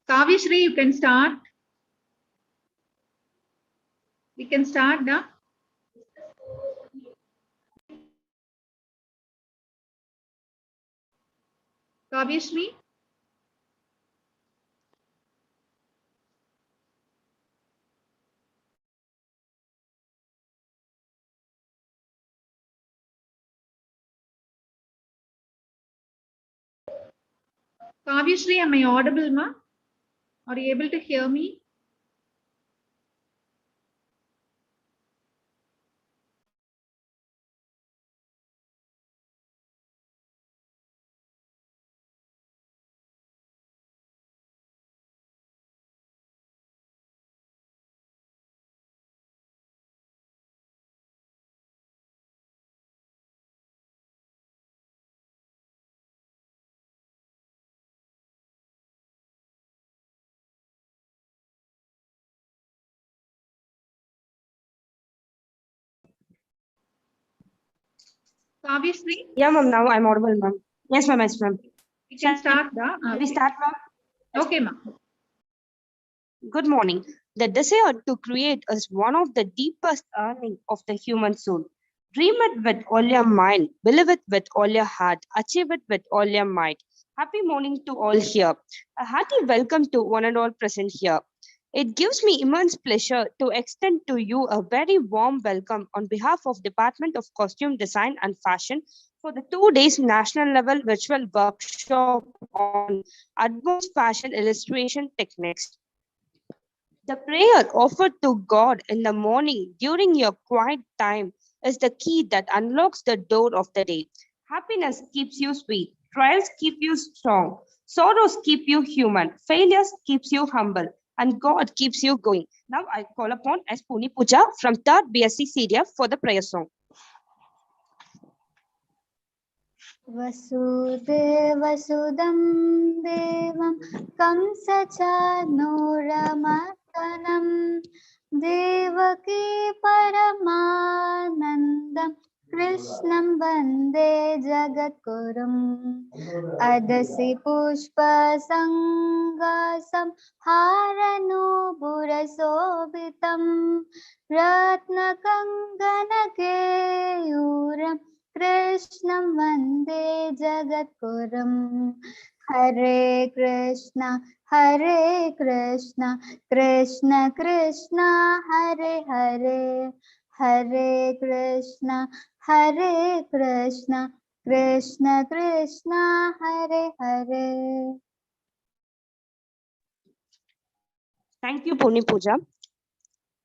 Kavyashree, you can start. We can start now. Kavyashree. Kavyashree, am I audible, ma? Are you able to hear me? Kavyashree? Yeah, ma'am. Now I'm audible, ma'am. Yes, ma'am. Yes, ma'am. We can start the. We start, ma'am. Okay, ma. Good morning. The desire to create is one of the deepest yearning of the human soul. Dream it with all your mind, believe it with all your heart, achieve it with all your might. Happy morning to all here. A hearty welcome to one and all present here. It gives me immense pleasure to extend to you a very warm welcome on behalf of Department of Costume Design and Fashion for the 2 days national level virtual workshop on advanced fashion illustration techniques. The prayer offered to God in the morning during your quiet time is the key that unlocks the door of the day. Happiness keeps you sweet, trials keep you strong, sorrows keep you human, failures keeps you humble, and God keeps you going. Now I call upon S. Puni Puja from 3rd BSc CDF for the prayer song. वसुदेवसुदं देवं कंसचानूरमर्दनं देवकी परमानन्दं कृष्णं वन्दे जगद्गुरुम् अदसि पुष्पसङ्गासं हारनूपुरशोभितं रत्नकङ्कणकेयूरम् कृष्णं वन्दे जगद्गुरुम् हरे Krishna Krishna Krishna Hare Hare Hare Krishna Krishna Krishna Hare Hare. Thank you, Puni Puja.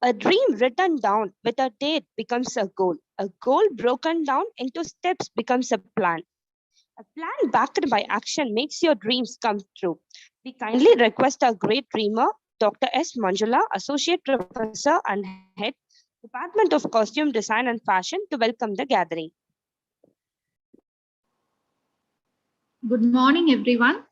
A dream written down with a date becomes a goal. A goal broken down into steps becomes a plan. A plan backed by action makes your dreams come true. We kindly request our great dreamer, Dr. S. Manjula, Associate Professor and Head, Department of Costume Design and Fashion, to welcome the gathering. Good morning, everyone.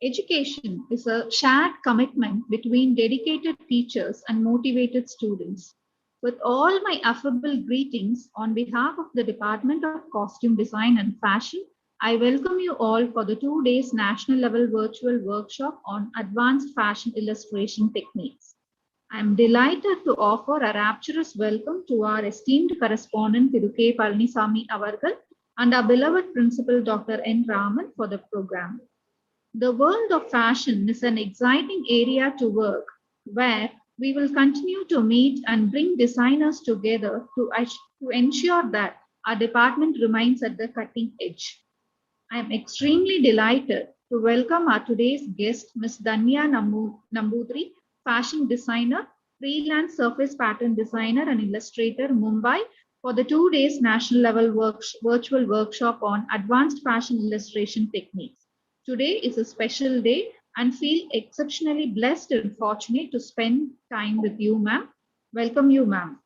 Education is a shared commitment between dedicated teachers and motivated students. With all my affable greetings on behalf of the Department of Costume Design and Fashion, I welcome you all for the 2 days national level virtual workshop on advanced fashion illustration techniques. I am delighted to offer a rapturous welcome to our esteemed correspondent Thiru K. Palanisamy Avargal and our beloved principal Dr. N. Raman for the program. The world of fashion is an exciting area to work where we will continue to meet and bring designers together to ensure that our department remains at the cutting edge. I am extremely delighted to welcome our today's guest, Ms. Danya Nambudri, fashion designer, freelance surface pattern designer, and illustrator, Mumbai, for the 2 days national level virtual workshop on advanced fashion illustration techniques. Today is a special day and feel exceptionally blessed and fortunate to spend time with you, ma'am. Welcome you, ma'am.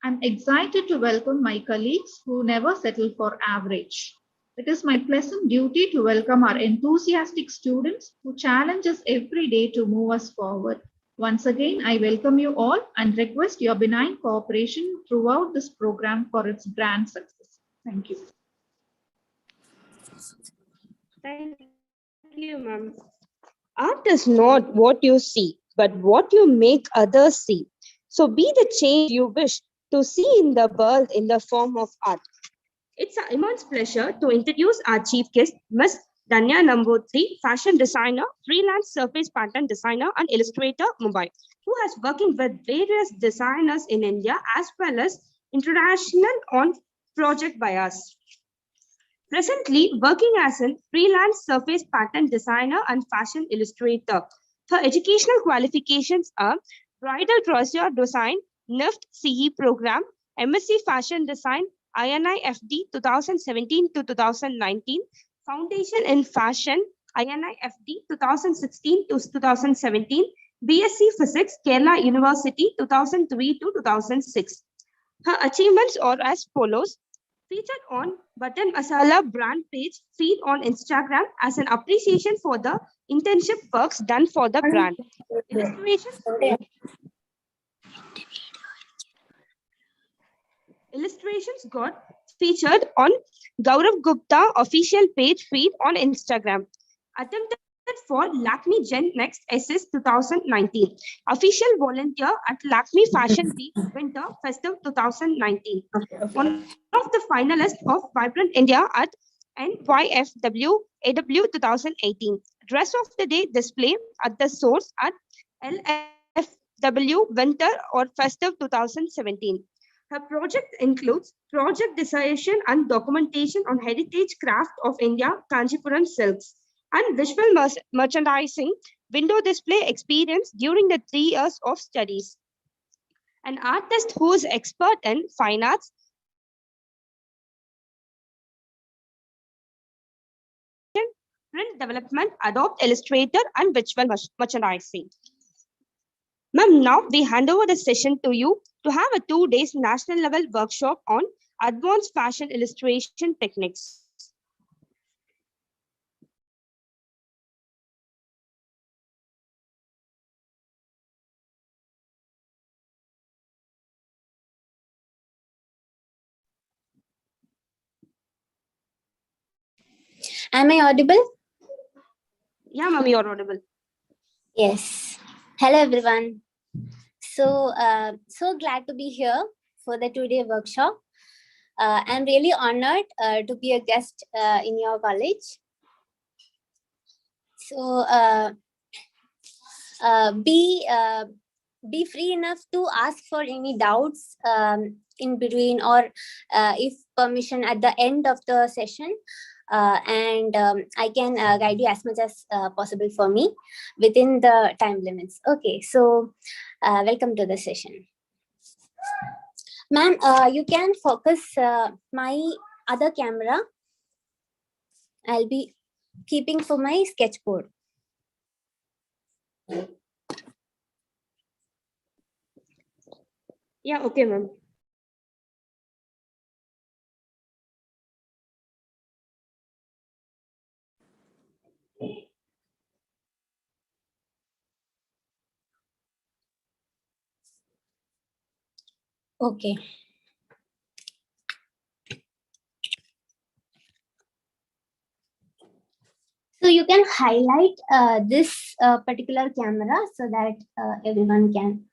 I'm excited to welcome my colleagues who never settle for average. It is my pleasant duty to welcome our enthusiastic students who challenge us every day to move us forward. Once again, I welcome you all and request your benign cooperation throughout this program for its grand success. Thank you. Thank you, ma'am. Art is not what you see, but what you make others see. So be the change you wish to see in the world in the form of art. It's an immense pleasure to introduce our chief guest, Ms. Danya Namboothri, fashion designer, freelance surface pattern designer, and illustrator, Mumbai, who has working with various designers in India as well as international on project by us. Presently working as a freelance surface pattern designer and fashion illustrator. Her educational qualifications are Bridal Crochet Design, NIFT CE program, MSc Fashion Design, INIFD 2017 to 2019, Foundation in Fashion, INIFD 2016 to 2017, BSc Physics, Kerala University 2003 to 2006. Her achievements are as follows. Featured on Button Masala brand page feed on Instagram as an appreciation for the internship works done for the brand. Illustrations got featured on Gaurav Gupta official page feed on Instagram. Attempted for Lakme Gen Next SS 2019. Official volunteer at Lakme Fashion Week Winter Festive 2019. One of the finalists of Vibrant India at NYFW AW 2018. Dress of the Day display at the source at LFW Winter or Festive 2017. Her project includes project design and documentation on heritage craft of India, Kanchipuram silks, and visual merchandising window display experience during the 3 years of studies. An artist who is expert in fine arts, print development, Adobe Illustrator, and visual merchandising. Ma'am, now we hand over the session to you to have a 2 days national level workshop on advanced fashion illustration techniques. Am I audible? Yeah, ma'am, you're audible. Yes. Hello, everyone. So glad to be here for the 2-day workshop. I'm really honored to be a guest in your college. So be free enough to ask for any doubts in between, or if permission at the end of the session. And I can guide you as much as possible for me within the time limits. Okay, so welcome to the session. Ma'am, you can focus my other camera. I'll be keeping for my sketchboard. Yeah, okay, ma'am. Okay. So you can highlight this particular camera so that everyone can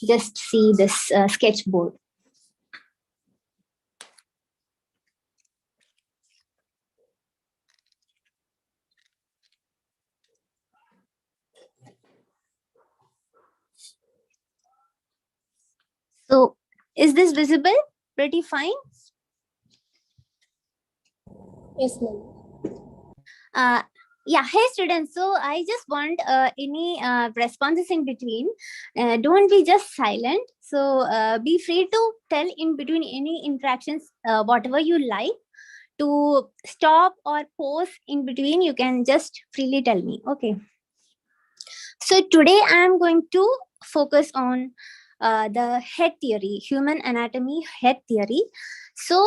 just see this sketchboard. So is this visible? Pretty fine? Yes, ma'am. Yeah, hey students, so I just want any responses in between. Don't be just silent. So be free to tell in between any interactions, whatever you like. To stop or pause in between, you can just freely tell me. Okay. So today I am going to focus on the head theory, human anatomy head theory. So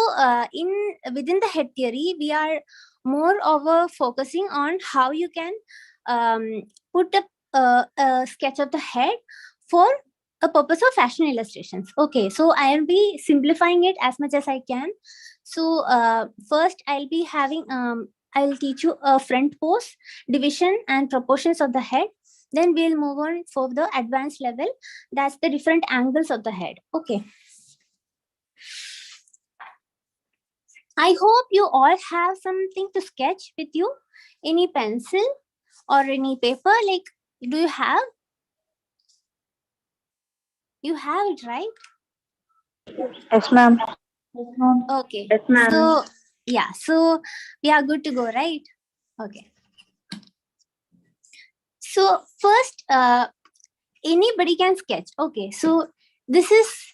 within the head theory, we are more over focusing on how you can put a sketch of the head for a purpose of fashion illustrations. Okay, so I'll be simplifying it as much as I can. So first I'll be having I'll teach you a front pose, division and proportions of the head. Then we'll move on for the advanced level. That's the different angles of the head. Okay. I hope you all have something to sketch with you. Any pencil or any paper? Like, do you have? You have it, right? Yes, ma'am. Okay. Yes, ma'am. So, yeah. So, we are good to go, right? Okay. So, first, anybody can sketch. Okay. So, this is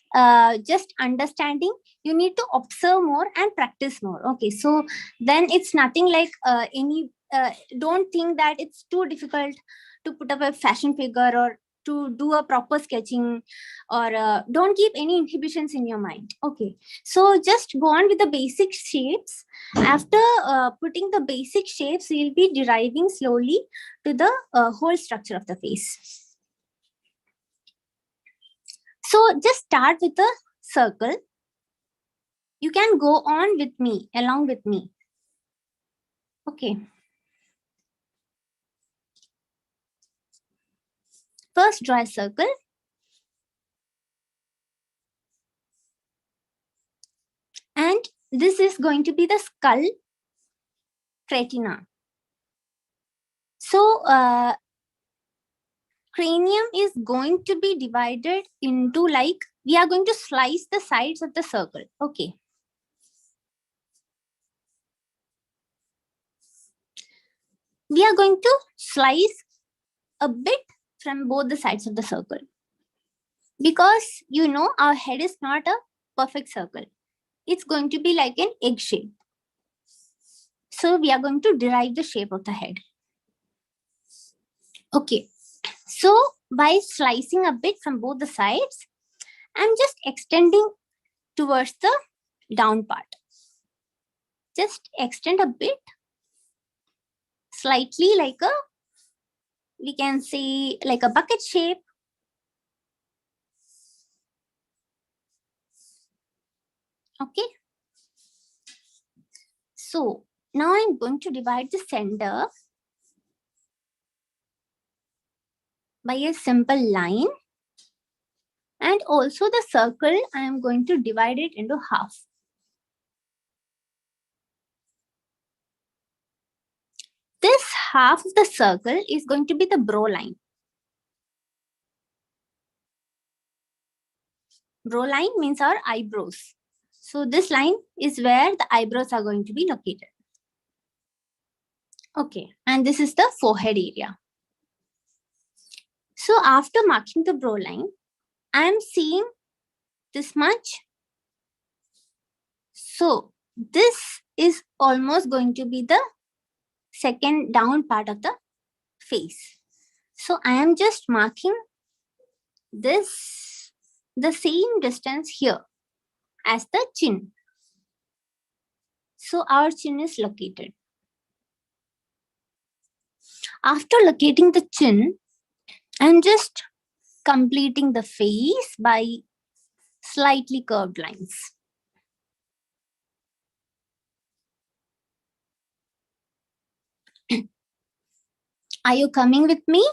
just understanding. You need to observe more and practice more. Okay. So, then it's nothing like don't think that it's too difficult to put up a fashion figure or to do a proper sketching, or don't keep any inhibitions in your mind. Okay. So, just go on with the basic shapes. After putting the basic shapes, you'll be deriving slowly to the whole structure of the face. So just start with a circle. You can go on with me, along with me. Okay. First, draw a circle. And this is going to be the skull cretina. So, cranium is going to be divided into, like, we are going to slice the sides of the circle. Okay. We are going to slice a bit from both the sides of the circle. Because, you know, our head is not a perfect circle. It's going to be like an egg shape. So we are going to derive the shape of the head. Okay. So by slicing a bit from both the sides, I'm just extending towards the down part. Just extend a bit, slightly like a, we can say like a bucket shape. Okay. So now I'm going to divide the center by a simple line. And also the circle, I am going to divide it into half. This half of the circle is going to be the brow line. Brow line means our eyebrows. So this line is where the eyebrows are going to be located. Okay, and this is the forehead area. So after marking the brow line, I am seeing this much. So this is almost going to be the second down part of the face. So I am just marking this, the same distance here as the chin. So our chin is located. After locating the chin, I'm just completing the face by slightly curved lines. Are you coming with me?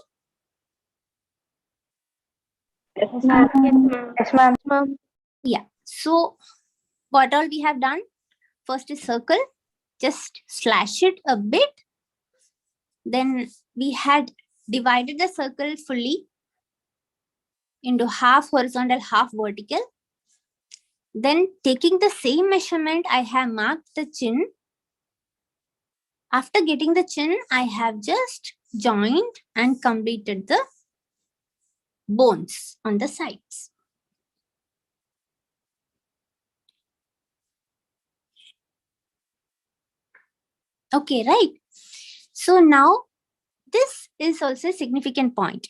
Yes, ma'am. Yes, ma'am. Yeah. So what all we have done? First is circle. Just slash it a bit. Then we had divided the circle fully into half horizontal, half vertical. Then taking the same measurement, I have marked the chin. After getting the chin, I have just joined and completed the bones on the sides. Okay, right? So now this is also a significant point.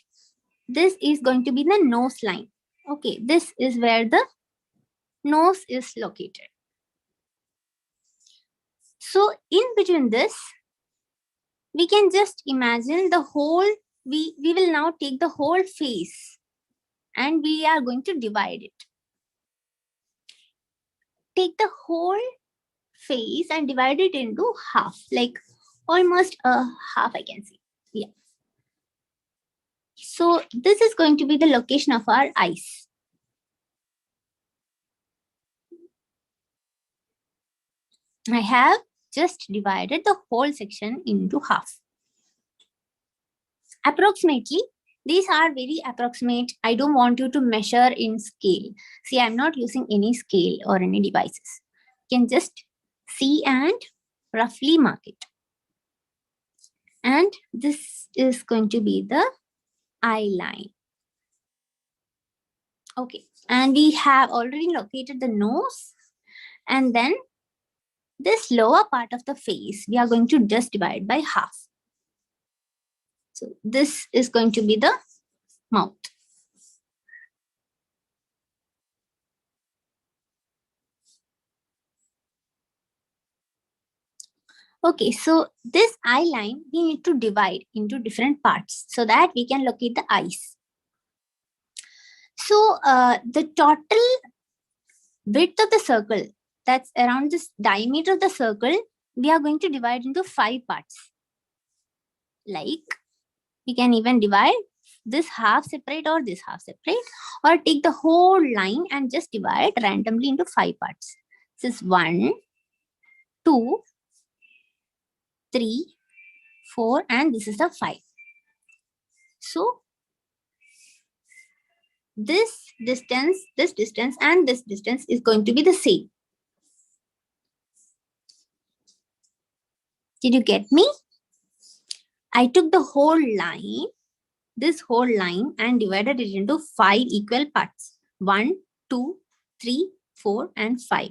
This is going to be the nose line. Okay, this is where the nose is located. So in between this, we can just imagine the whole, we will now take the whole face and we are going to divide it. Take the whole face and divide it into half, like almost a half I can see. Yeah. So this is going to be the location of our eyes. I have just divided the whole section into half. Approximately, these are very approximate. I don't want you to measure in scale. See, I'm not using any scale or any devices. You can just see and roughly mark it. And this is going to be the eye line. Okay, and we have already located the nose, and then this lower part of the face, we are going to just divide by half. So this is going to be the mouth. Okay, so this eye line, we need to divide into different parts so that we can locate the eyes. So the total width of the circle, that's around this diameter of the circle, we are going to divide into 5 parts. Like, we can even divide this half separate or this half separate, or take the whole line and just divide randomly into 5 parts. This is 1, 2, 3, 4, and this is the 5. So this distance, and this distance is going to be the same. Did you get me? I took the whole line, this whole line, and divided it into 5 equal parts. 1, 2, 3, 4, and 5.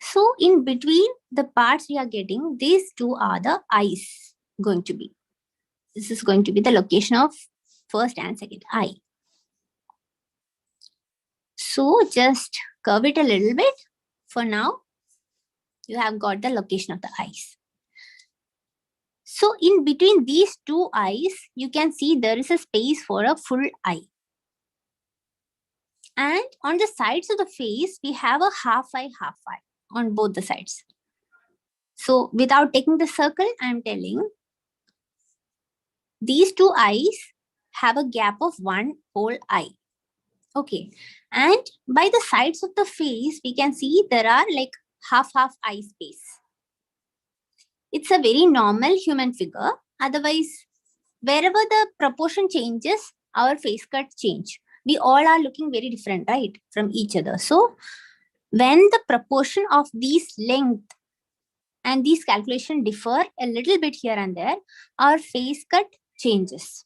So in between the parts we are getting, these two are the eyes going to be. This is going to be the location of first and second eye. So just curve it a little bit. For now, you have got the location of the eyes. So in between these two eyes, you can see there is a space for a full eye. And on the sides of the face, we have a half eye on both the sides. So without taking the circle, I'm telling these two eyes have a gap of 1 whole eye. Okay. And by the sides of the face, we can see there are like half eye space. It's a very normal human figure. Otherwise, wherever the proportion changes, our face cut change. We all are looking very different, right, from each other. So when the proportion of these length and these calculation differ a little bit here and there, our face cut changes.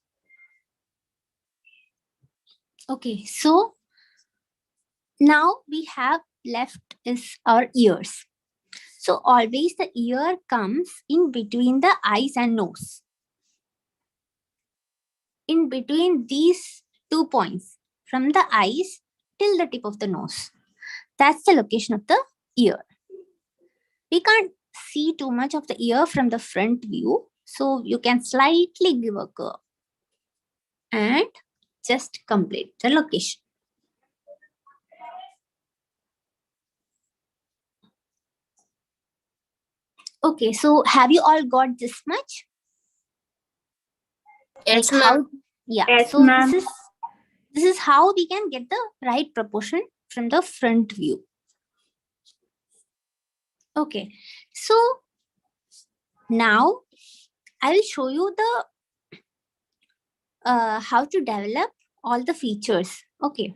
Okay, so now we have left is our ears. So always the ear comes in between the eyes and nose. In between these 2 points, from the eyes till the tip of the nose. That's the location of the ear. We can't see too much of the ear from the front view, so you can slightly give a curve and just complete the location. Okay, so have you all got this much? Yes, Like ma'am. yeah, Yes, so ma'am. this is how we can get the right proportion from the front view. Okay, so now I will show you the how to develop all the features. Okay.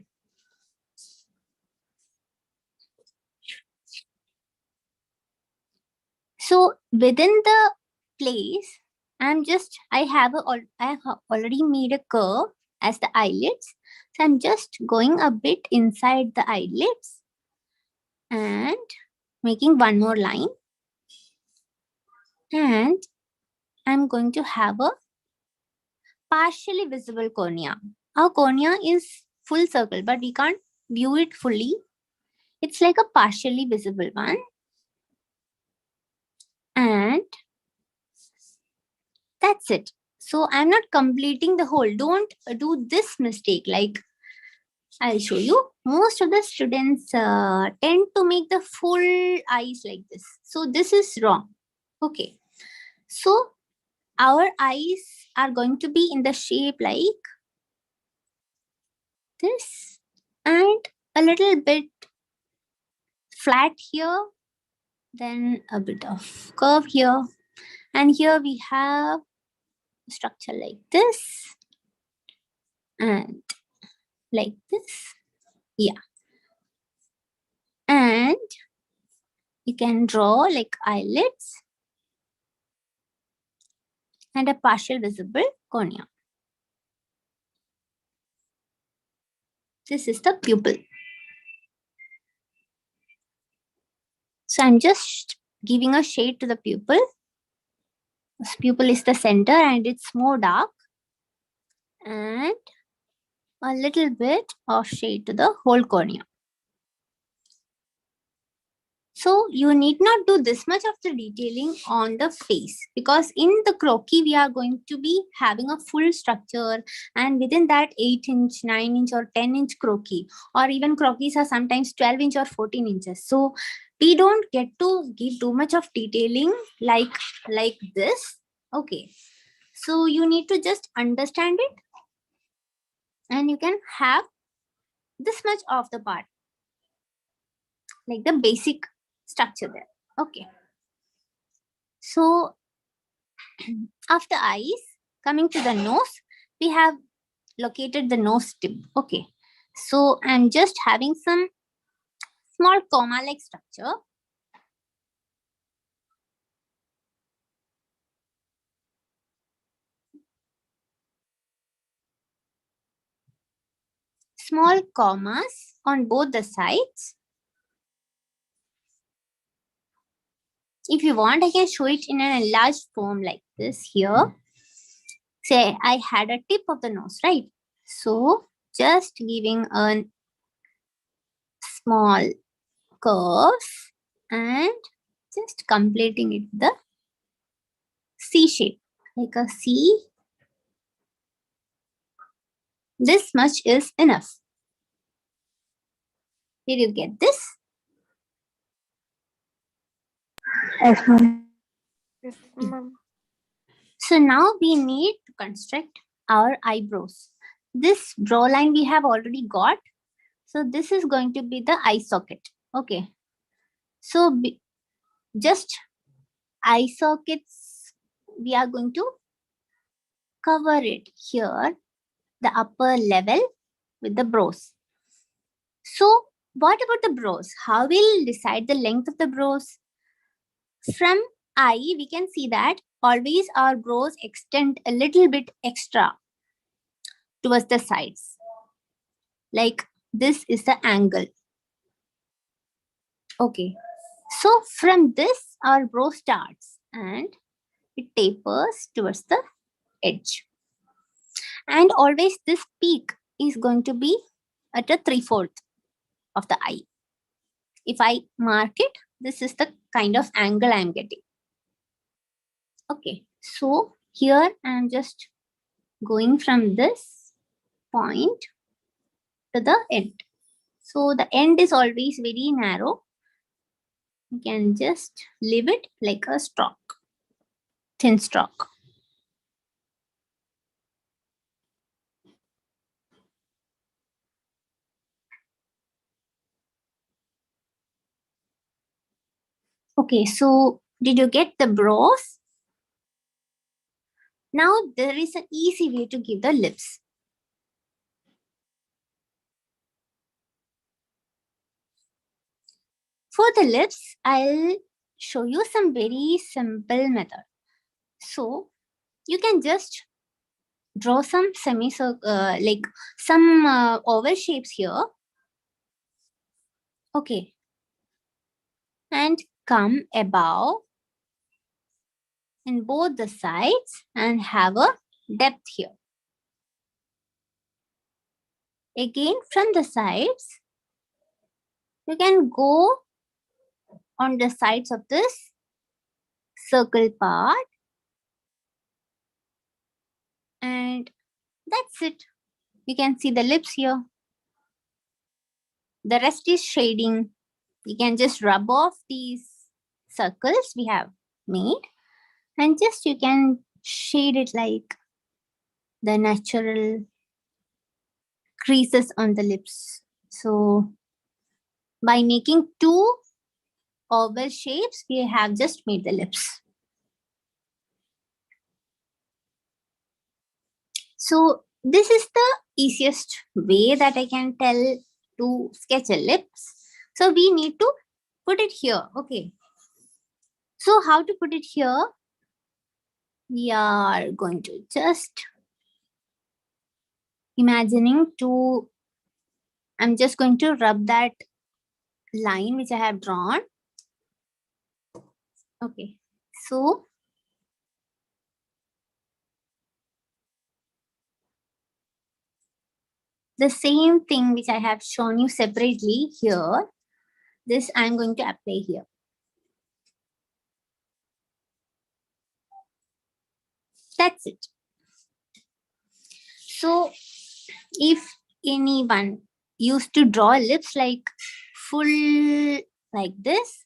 So within the place, I have already made a curve as the eyelids. So I'm just going a bit inside the eyelids and making one more line. And I'm going to have a partially visible cornea. Our cornea is full circle, but we can't view it fully. It's like a partially visible one. And that's it. So I'm not completing the whole. Don't do this mistake. Like I'll show you. Most of the students tend to make the full eyes like this. So this is wrong. Okay. So our eyes are going to be in the shape like this, and a little bit flat here, then a bit of curve here, and here we have a structure like this and like this. Yeah. And you can draw like eyelids and a partial visible cornea. This is the pupil. So I'm just giving a shade to the pupil. This pupil is the center and it's more dark. And a little bit of shade to the whole cornea. So you need not do this much of the detailing on the face, because in the croquis we are going to be having a full structure, and within that 8-inch, 9-inch or 10-inch croquis, or even croquis are sometimes 12-inch or 14 inches. So we don't get to give too much of detailing like this. Okay. So you need to just understand it, and you can have this much of the part, like the basic structure there. Okay. So after eyes, coming to the nose, we have located the nose tip. Okay. So I'm just having some small comma-like structure. Small commas on both the sides. If you want, I can show it in an enlarged form like this here. Say I had a tip of the nose, right? So just giving a small curve and just completing it the C shape, like a C. This much is enough. Did you get this? Yes, ma'am. Yes, ma'am. So now we need to construct our eyebrows. This brow line we have already got. So this is going to be the eye socket. Okay. So just eye sockets, we are going to cover it here, the upper level with the brows. So what about the brows? How will decide the length of the brows? From eye, we can see that always our brows extend a little bit extra towards the sides. Like this is the angle. Okay. So from this, our brow starts and it tapers towards the edge. And always this peak is going to be at a 3/4 of the eye. If I mark it, this is the kind of angle I'm getting. Okay, so here I'm just going from this point to the end. So the end is always very narrow. You can just leave it like a stroke, thin stroke. Okay, so did you get the brows? Now there is an easy way to give the lips. For the lips, I'll show you some very simple method. So you can just draw some like some oval shapes here. Okay. And come above in both the sides and have a depth here. Again, from the sides, you can go on the sides of this circle part, and that's it. You can see the lips here. The rest is shading. You can just rub off these circles we have made And just you can shade it like the natural creases on the lips. So by making two oval shapes, we have just made the lips. So this is the easiest way that I can tell to sketch a lips. So we need to put it here. Okay. So how to put it here? We are going to just I'm just going to rub that line which I have drawn. Okay. So the same thing which I have shown you separately here, this I'm going to apply here. That's it. So if anyone used to draw lips like full like this,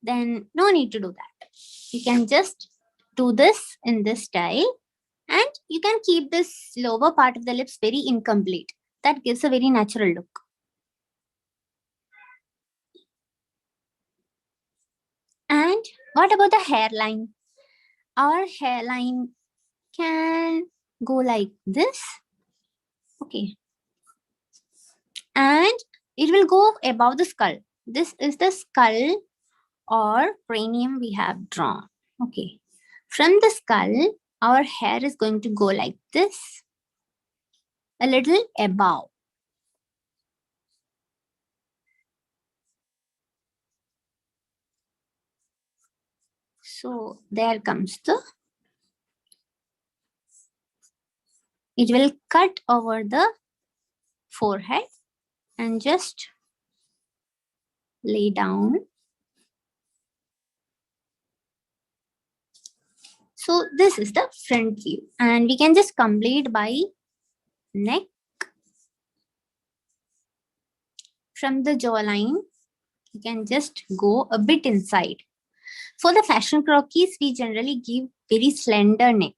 then no need to do that. You can just do this in this style, and you can keep this lower part of the lips very incomplete. That gives a very natural look. And what about the hairline? Our hairline can go like this. Okay. And it will go above the skull. This is the skull or cranium we have drawn. Okay. From the skull, our hair is going to go like this, a little above. So there comes it will cut over the forehead and just lay down. So this is the front view, and we can just complete by neck. From the jawline, you can just go a bit inside. For the fashion croquis, we generally give very slender neck.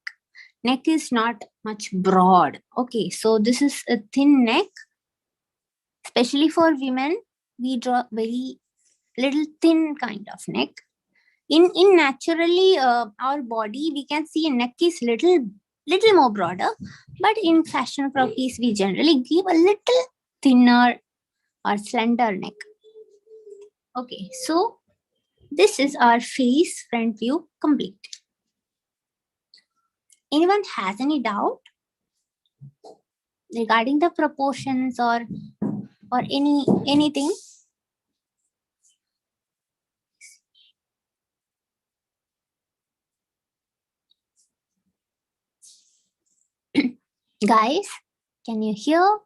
Neck is not much broad. Okay, so this is a thin neck. Especially for women, we draw very little thin kind of neck. In naturally our body, we can see neck is little more broader, but in fashion croquis, we generally give a little thinner or slender neck. Okay, so this is our face front view complete. Anyone has any doubt regarding the proportions or anything? Guys, can you hear?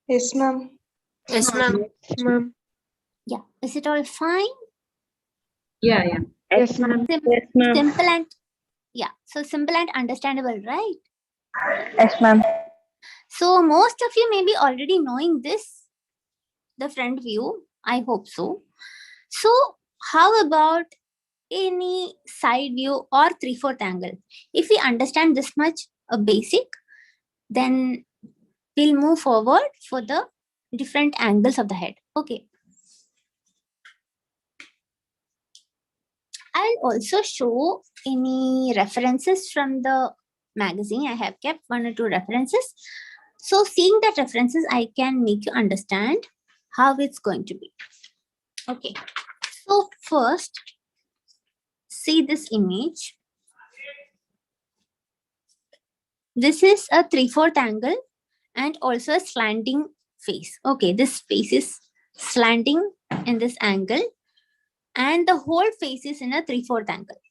Yes, ma'am. Yes, ma'am. Ma'am. Yeah, is it all fine? Yeah. Yes, ma'am. Simple and so simple and understandable, right? Yes, ma'am. So most of you may be already knowing this, the front view. I hope so. So how about any side view or 3/4 angle? If we understand this much a basic, then we'll move forward for the different angles of the head. Okay. I'll also show any references from the magazine. I have kept 1 or 2 references. So seeing the references, I can make you understand how it's going to be. Okay. So first, see this image. This is a 3/4 angle and also a slanting face. Okay, this face is slanting in this angle, and the whole face is in a 3/4 angle.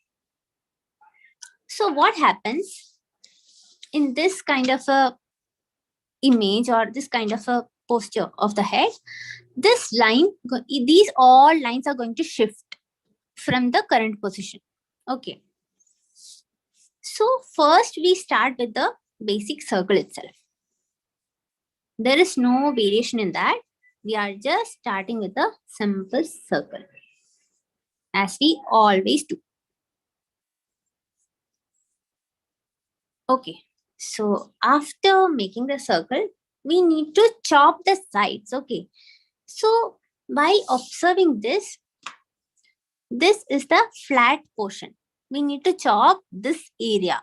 So what happens in this kind of a image or this kind of a posture of the head? This line, these all lines are going to shift from the current position. Okay. So first we start with the basic circle itself. There is no variation in that. We are just starting with a simple circle, as we always do. Okay, so after making the circle, we need to chop the sides. Okay, so by observing this is the flat portion. We need to chop this area.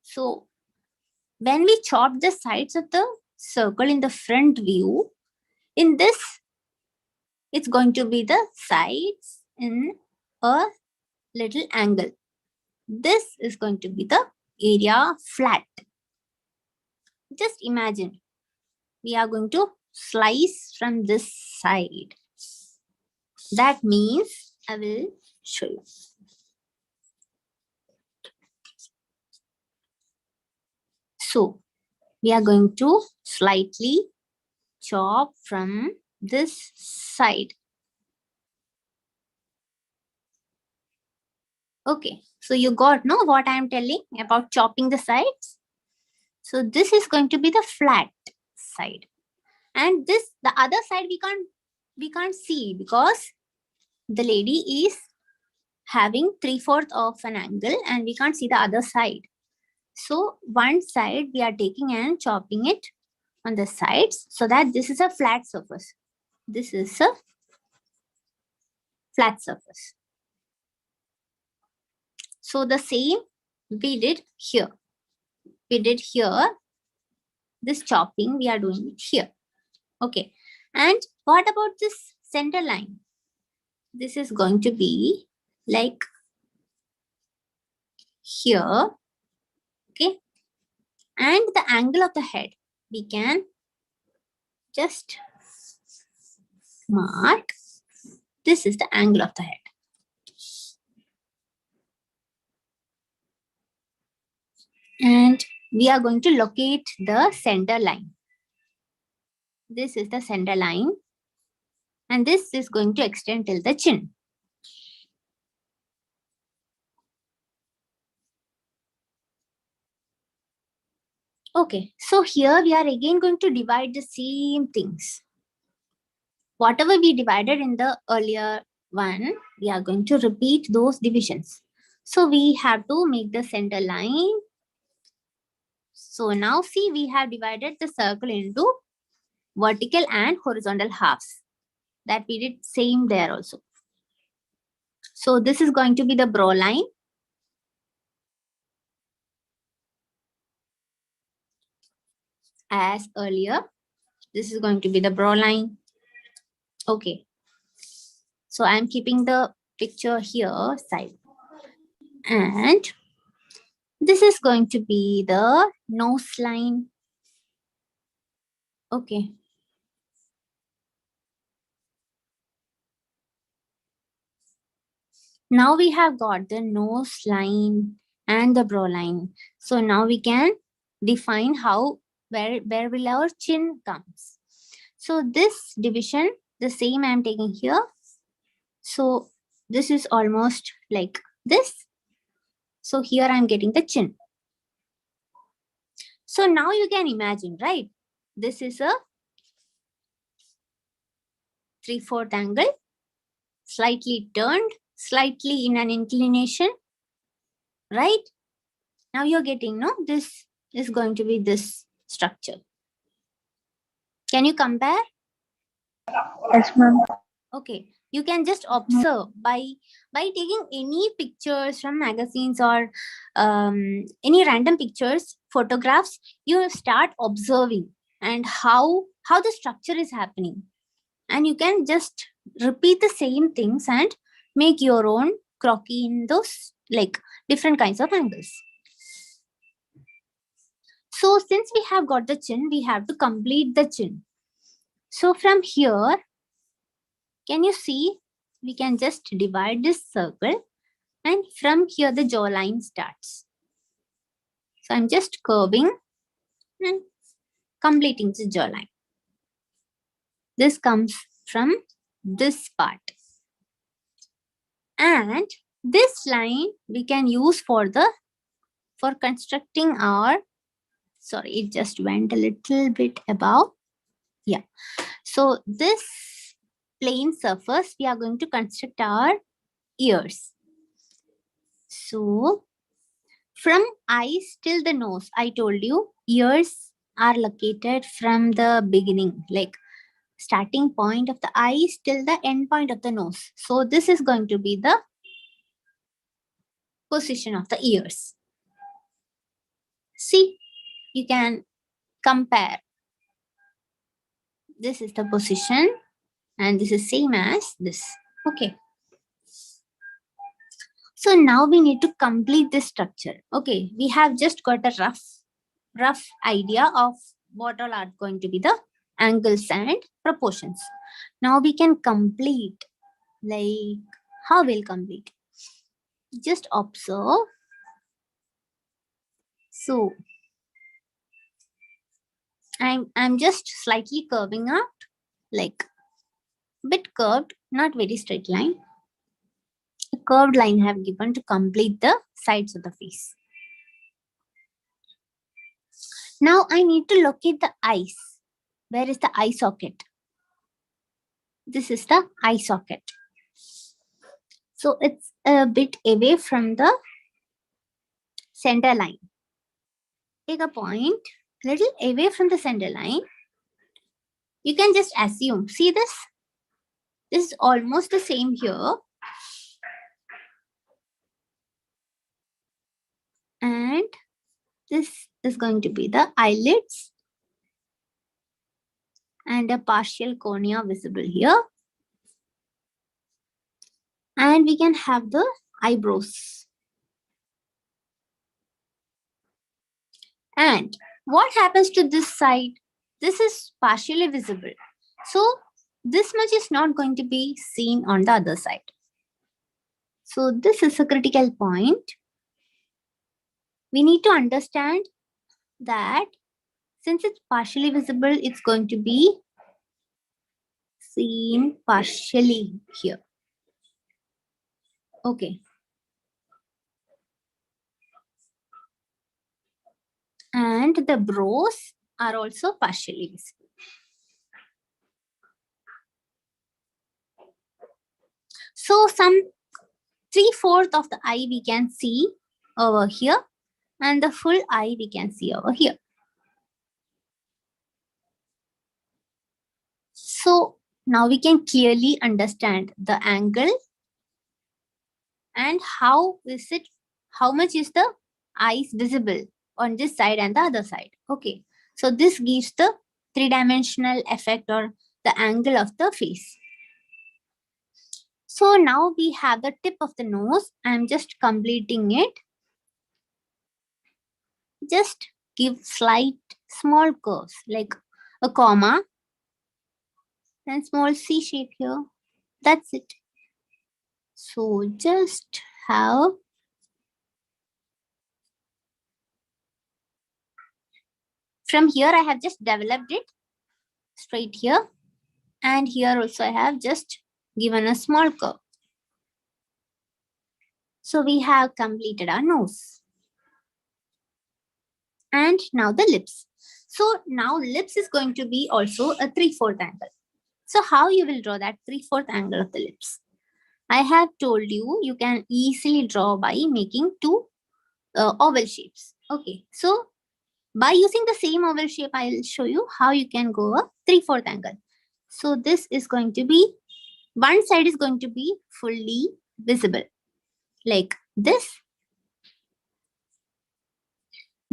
So when we chop the sides of the circle in the front view, in this, it's going to be the sides in a little angle. This is going to be the area flat. Just imagine, we are going to slice from this side. That means I will show you. So we are going to slightly chop from this side. Okay, so you got no what I am telling about chopping the sides. So this is going to be the flat side, and this, the other side, we can't see because the lady is having 3/4 of an angle and we can't see the other side. So one side we are taking and chopping it on the sides so that this is a flat surface. This is a flat surface. So the same we did here. We did here. This chopping we are doing it here. Okay. And what about this center line? This is going to be like here. Okay. And the angle of the head, we can just mark. This is the angle of the head. And we are going to locate the center line. This is the center line. And this is going to extend till the chin. Okay, so here we are again going to divide the same things. Whatever we divided in the earlier one, we are going to repeat those divisions. So we have to make the center line. So now see, we have divided the circle into vertical and horizontal halves. That we did same there also. So this is going to be the brow line. As earlier, this is going to be the brow line. Okay. So I'm keeping the picture here side. And this is going to be the nose line. Okay. Now we have got the nose line and the brow line. So now we can define how, where will our chin comes. So this division, the same I'm taking here. So this is almost like this. So here I'm getting the chin. So now you can imagine, right? This is a 3/4 angle, slightly turned, slightly in an inclination, right? Now you're getting, no, this is going to be this structure. Can you compare? Yes, ma'am. Okay, you can just observe by taking any pictures from magazines or any random pictures, photographs, you start observing and how the structure is happening. And you can just repeat the same things and make your own croquis in those like different kinds of angles. So since we have got the chin, we have to complete the chin. So from here, can you see, we can just divide this circle and from here the jawline starts. So I'm just curving and completing the jawline. This comes from this part. And this line we can use for constructing our, sorry, it just went a little bit above. Yeah. So this plane surface, we are going to construct our ears. So From eyes till the nose, I told you, ears are located from the beginning, like starting point of the eyes till the end point of the nose. So this is going to be the position of the ears. See, you can compare. This is the position and this is same as this. Okay. So now we need to complete this structure. Okay, we have just got a rough idea of what all are going to be the angles and proportions. Now we can complete, like how we'll complete. Just observe. So I'm just slightly curving out, like bit curved, not very straight line. A curved line I have given to complete the sides of the face. Now I need to locate the eyes. Where is the eye socket? This is the eye socket. So it's a bit away from the center line. Take a point, little away from the center line. You can just assume, see this? This is almost the same here. And this is going to be the eyelids. And a partial cornea visible here. And we can have the eyebrows. And what happens to this side? This is partially visible. So this much is not going to be seen on the other side. So this is a critical point. We need to understand that since it's partially visible, it's going to be seen partially here. Okay. And the brows are also partially visible. So some 3/4 of the eye we can see over here, and the full eye we can see over here. So now we can clearly understand the angle and how much is the eyes visible on this side and the other side. Okay, so this gives the three-dimensional effect or the angle of the face. So now we have the tip of the nose. I'm just completing it. Just give slight small curves like a comma and small C shape here. That's it. So just have from here I have just developed it straight here, and here also I have just given a small curve. So we have completed our nose. And now the lips. So now lips is going to be also a 3/4 angle. So how you will draw that 3/4 angle of the lips? I have told you, you can easily draw by making two oval shapes. Okay, so by using the same oval shape, I will show you how you can go a 3/4 angle. So this is going to be, one side is going to be fully visible like this.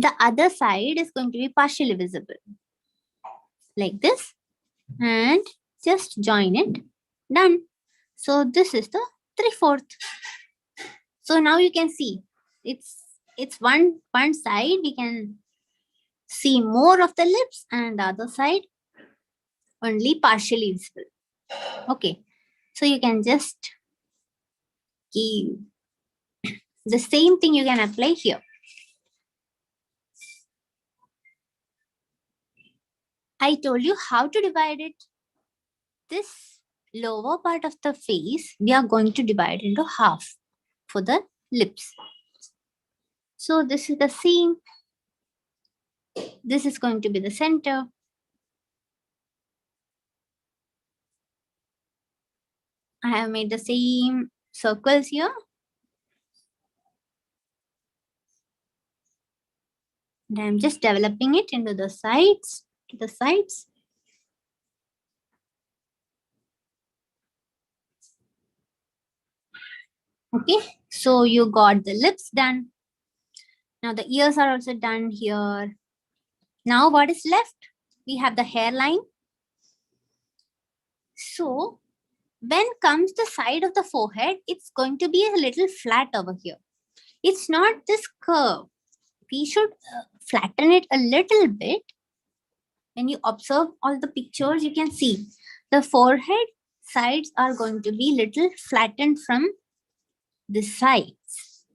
The other side is going to be partially visible like this, and just join it. Done. So this is the 3/4. So now you can see it's one side we can see more of the lips, and the other side only partially visible. Okay, so you can just give the same thing you can apply here. I told you how to divide it. This lower part of the face, we are going to divide into half for the lips. So this is the same. This is going to be the center. I have made the same circles here. And I'm just developing it into the sides, to the sides. Okay, so you got the lips done. Now the ears are also done here. Now what is left? We have the hairline. So when comes the side of the forehead, it's going to be a little flat over here. It's not this curve. We should flatten it a little bit. When you observe all the pictures, you can see the forehead sides are going to be little flattened from the sides.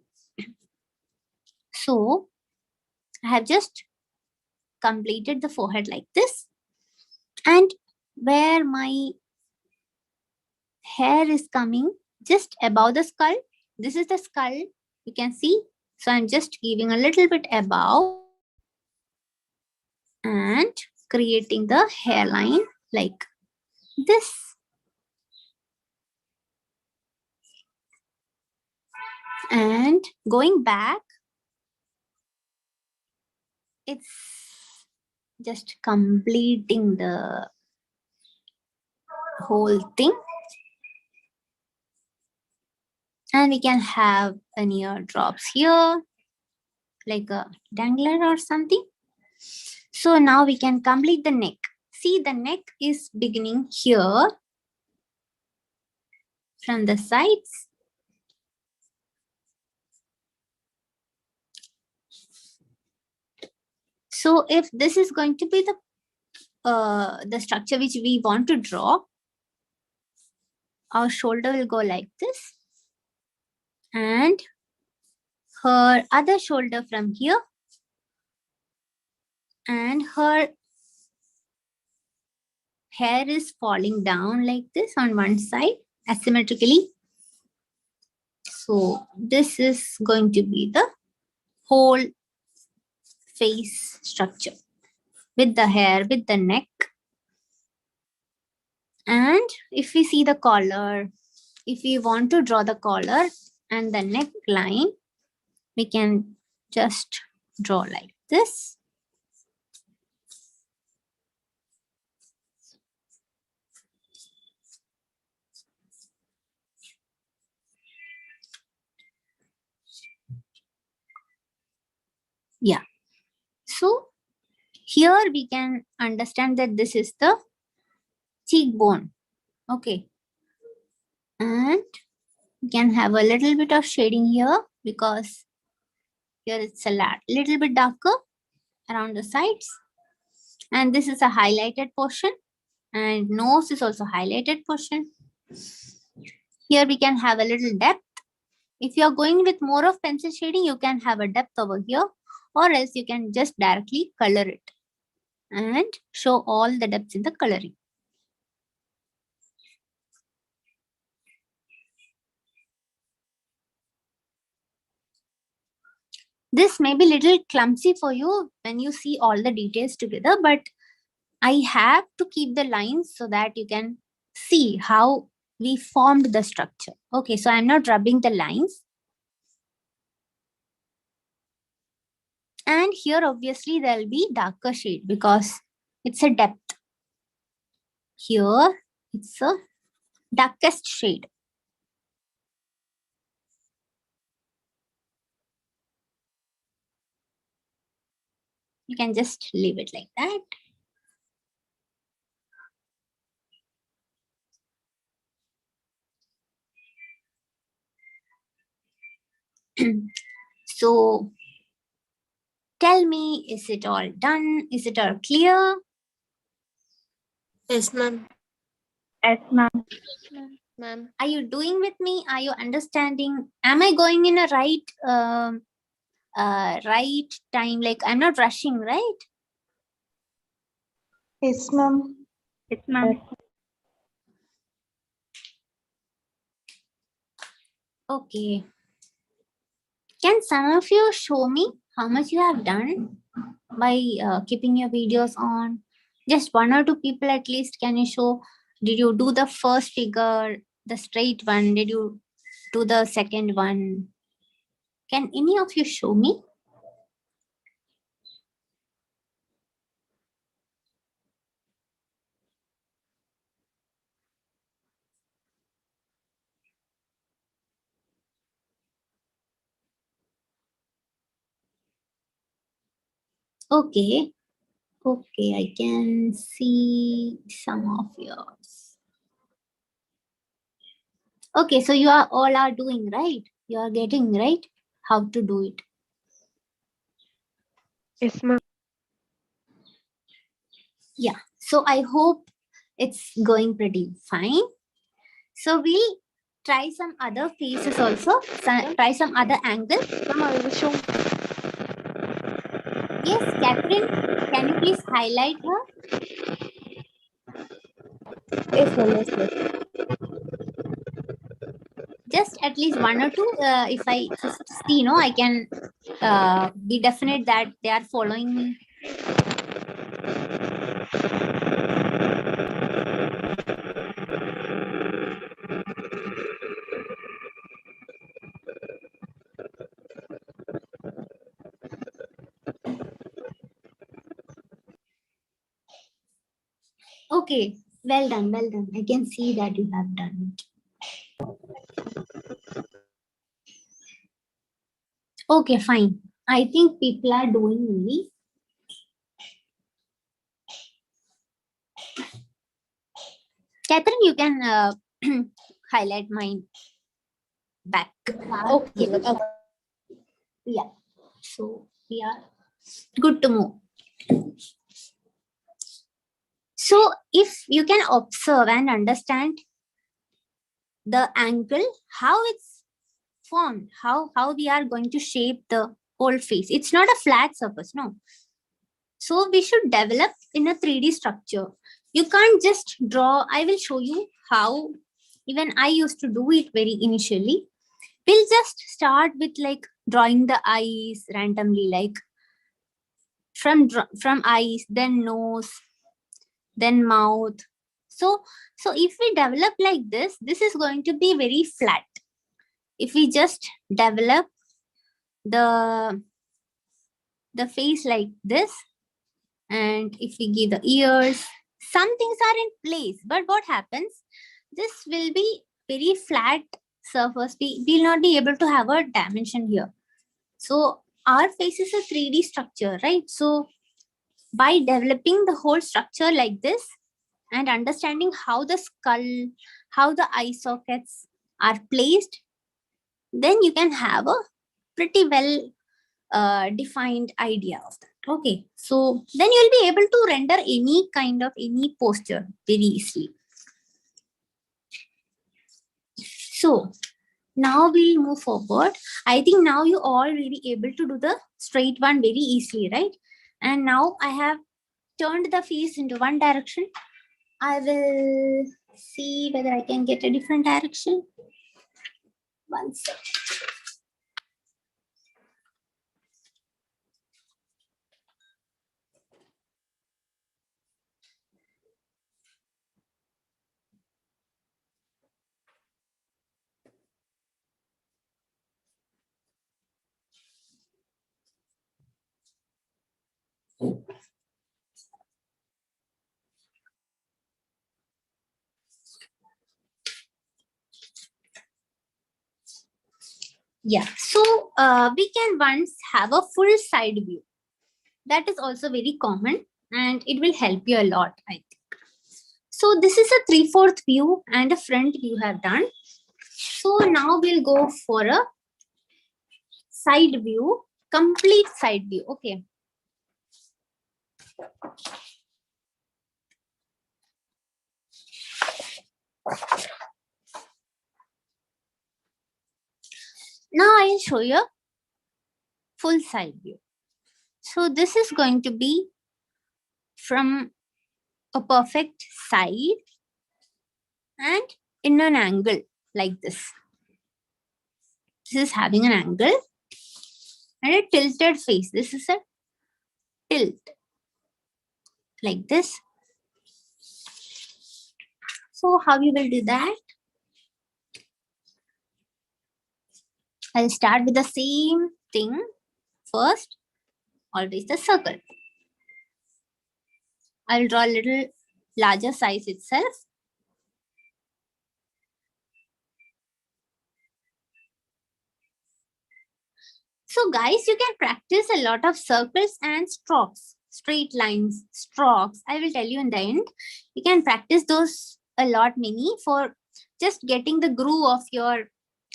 So I have just completed the forehead like this. And where my hair is coming just above the skull, this is the skull, you can see. So I'm just giving a little bit above and creating the hairline like this. And going back, it's just completing the whole thing. And we can have an ear drops here, like a dangler or something. So now we can complete the neck. See, the neck is beginning here from the sides. So if this is going to be the structure which we want to draw, our shoulder will go like this. And her other shoulder from here. And her hair is falling down like this on one side asymmetrically. So this is going to be the whole face structure with the hair, with the neck. And if we see the collar, if we want to draw the collar and the neckline, we can just draw like this. Yeah. So here we can understand that this is the cheekbone. Okay. And we can have a little bit of shading here because here it's a little bit darker around the sides. And this is a highlighted portion. And nose is also highlighted portion. Here we can have a little depth. If you are going with more of pencil shading, you can have a depth over here, or else you can just directly color it and show all the depths in the coloring. This may be a little clumsy for you when you see all the details together, but I have to keep the lines so that you can see how we formed the structure. Okay, so I'm not rubbing the lines. And here obviously there'll be darker shade because it's a depth. Here it's a darkest shade. You can just leave it like that. So tell me, is it all done? Is it all clear? Yes, ma'am. Yes, ma'am. Ma'am. Are you doing with me? Are you understanding? Am I going in a right right time? Like I'm not rushing, right? Yes, ma'am. Yes, ma'am. Okay. Can some of you show me how much you have done by keeping your videos on? Just one or two people at least. Can you show? Did you do the first figure, the straight one? Did you do the second one? Can any of you show me? Okay. Okay, I can see some of yours. Okay, so you are all are doing right. You are getting right how to do it. Yes, ma'am. Yeah. So I hope it's going pretty fine. So we'll try some other faces also. Try some other angle. Ma'am, I will show. Yes, Catherine, can you please highlight her? Yes, ma'am. Yes, ma'am. Just at least one or two. If I just see, I can be definite that they are following me. Okay, well done, well done. I can see that you have done it. Okay, fine. I think people are doing only. Catherine, you can highlight mine back. Okay. Yeah. Yeah. So we are good to move. So if you can observe and understand the angle, how it's formed, how we are going to shape the whole face. It's not a flat surface, no. So we should develop in a 3D structure. You can't just draw. I will show you how even I used to do it very initially. We'll just start with like drawing the eyes randomly, like from eyes, then nose, then mouth. So if we develop like this is going to be very flat. If we just develop the face like this, and if we give the ears, some things are in place, but what happens, this will be very flat surface. We will not be able to have a dimension here. So our face is a 3D structure, right? So by developing the whole structure like this and understanding how the skull, how the eye sockets are placed, then you can have a pretty well defined idea of that. Okay, so then you'll be able to render any kind of any posture very easily. So now we'll move forward. I think now you all will be able to do the straight one very easily, right? And now I have turned the face into one direction. I will see whether I can get a different direction. One second. Yeah, so we can once have a full side view. That is also very common and it will help you a lot, I think. So this is a 3/4 view and a front view have done. So now we'll go for a side view, complete side view. Okay. Now I'll show you a full side view. So this is going to be from a perfect side and in an angle like this. This is having an angle and a tilted face. This is a tilt like this. So how you will do that? I'll start with the same thing first, always the circle. I'll draw a little larger size itself. So guys, you can practice a lot of circles and strokes, straight lines, strokes. I will tell you in the end. You can practice those a lot, many, for just getting the groove of your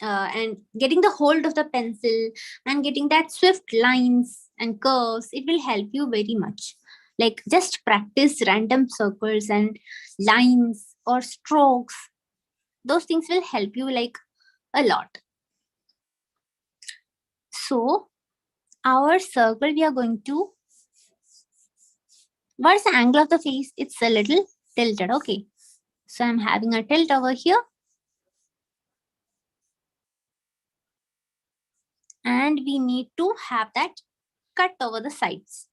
and getting the hold of the pencil and getting that swift lines and curves. It will help you very much. Like just practice random circles and lines or strokes. Those things will help you like a lot. So our circle, we are going to, what's the angle of the face? It's a little tilted. Okay. So I'm having a tilt over here. And we need to have that cut over the sides.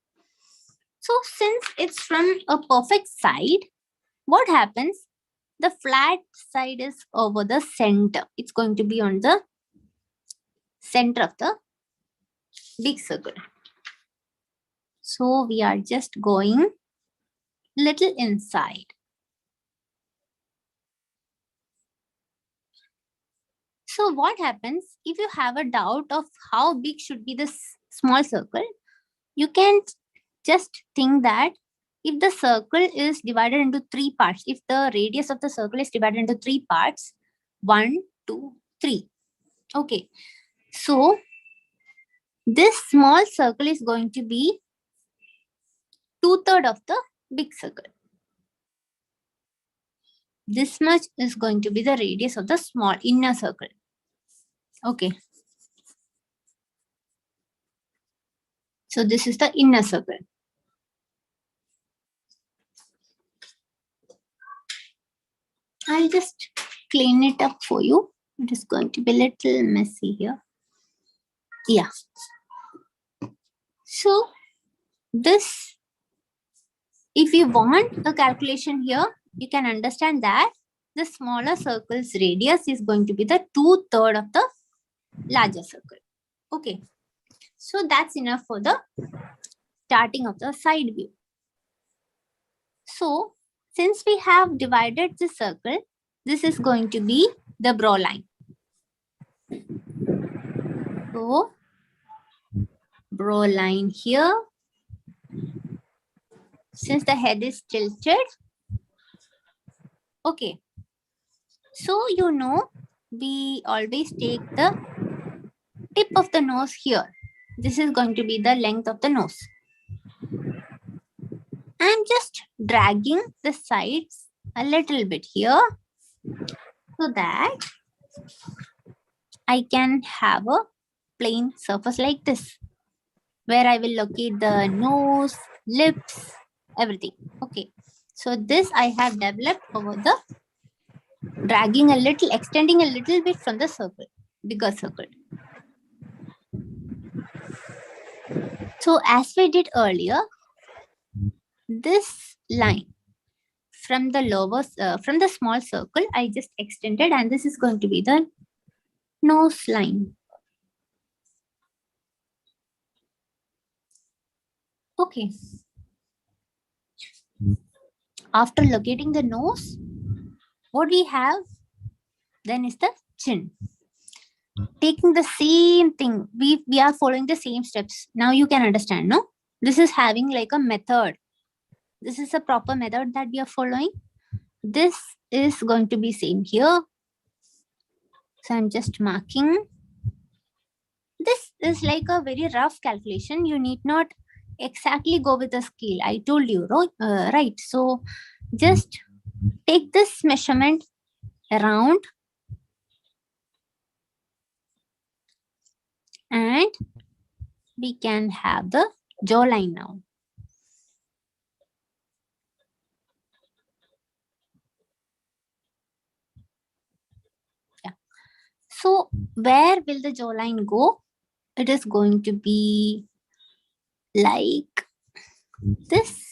So since it's from a perfect side, what happens? The flat side is over the center. It's going to be on the center of the big circle. So we are just going little inside. So what happens if you have a doubt of how big should be this small circle? You can just think that if the circle is divided into 3 parts, if the radius of the circle is divided into 3 parts, 1, 2, 3. Okay. So this small circle is going to be 2/3 of the big circle. This much is going to be the radius of the small inner circle. Okay. So this is the inner circle. I'll just clean it up for you. It is going to be a little messy here. Yeah. So this, if you want a calculation here, you can understand that the smaller circle's radius is going to be the 2/3 of the larger circle. Okay. So that's enough for the starting of the side view. So since we have divided the circle, this is going to be the brow line. So brow line here. Since the head is tilted. Okay. So you know, we always take the tip of the nose here. This is going to be the length of the nose. I'm just dragging the sides a little bit here so that I can have a plain surface like this, where I will locate the nose, lips, everything. Okay. So this I have developed over the dragging a little, extending a little bit from the circle, bigger circle. So as we did earlier, this line from the lower, from the small circle, I just extended, and this is going to be the nose line. Okay. After locating the nose, what we have then is the chin. Taking the same thing, we are following the same steps. Now you can understand, no? This is having like a method. This is a proper method that we are following. This is going to be same here. So I'm just marking. This is like a very rough calculation. You need not exactly go with the scale. I told you, right? So just take this measurement around and we can have the jawline now. Yeah. So where will the jawline go? It is going to be like this.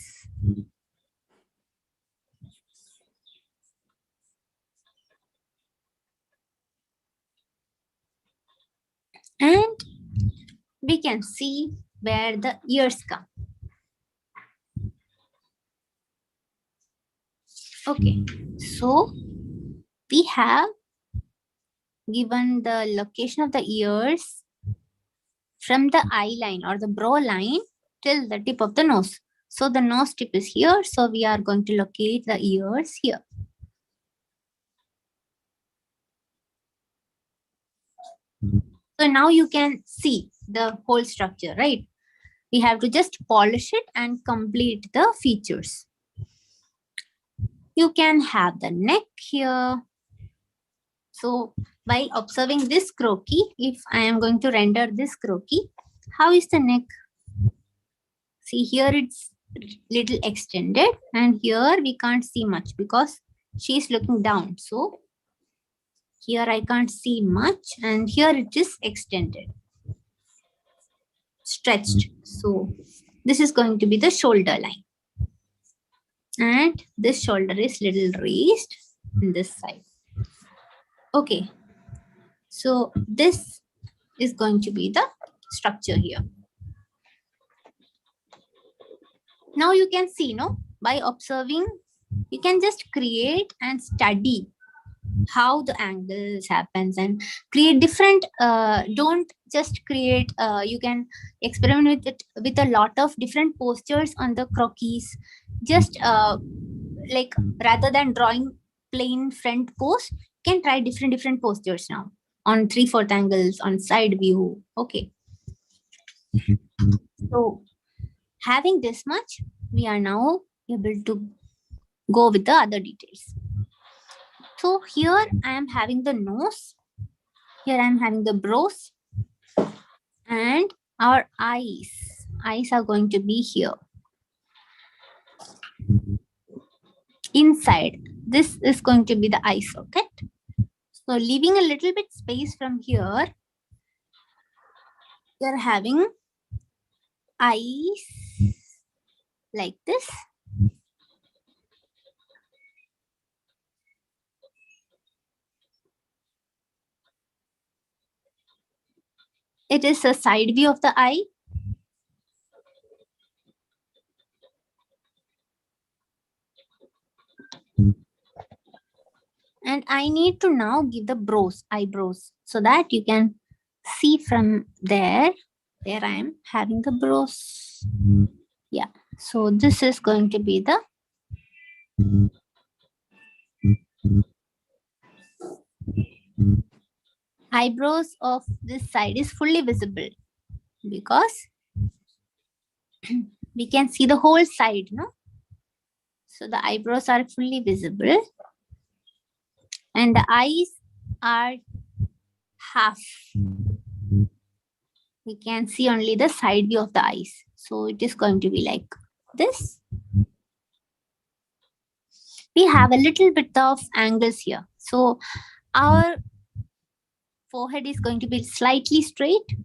And we can see where the ears come. Okay, so we have given the location of the ears from the eye line or the brow line till the tip of the nose. So the nose tip is here. So we are going to locate the ears here. So now you can see the whole structure, right? We have to just polish it and complete the features. You can have the neck here. So while observing this croquis, if I am going to render this croquis, how is the neck? See, here it's little extended and here we can't see much because she is looking down. So here I can't see much and here it is extended, stretched. So this is going to be the shoulder line. And this shoulder is little raised on this side. Okay. So this is going to be the structure here. Now you can see, no, by observing, you can just create and study how the angles happens and create different, don't just create, you can experiment with it with a lot of different postures on the croquis. Just like rather than drawing plain front pose, you can try different postures now on 3/4 angles, on side view. Okay. So having this much, we are now able to go with the other details. So here I am having the nose, here I am having the brows, and our eyes. Eyes are going to be here. Inside, this is going to be the eye socket. So leaving a little bit space from here, we are having eyes like this. It is a side view of the eye. And I need to now give the brows, eyebrows, so that you can see from there. There I am having the brows. Yeah. So this is going to be the eyebrows of this side is fully visible because we can see the whole side, no? So the eyebrows are fully visible and the eyes are half. We can see only the side view of the eyes. So it is going to be like this. We have a little bit of angles here. So our forehead is going to be slightly straight.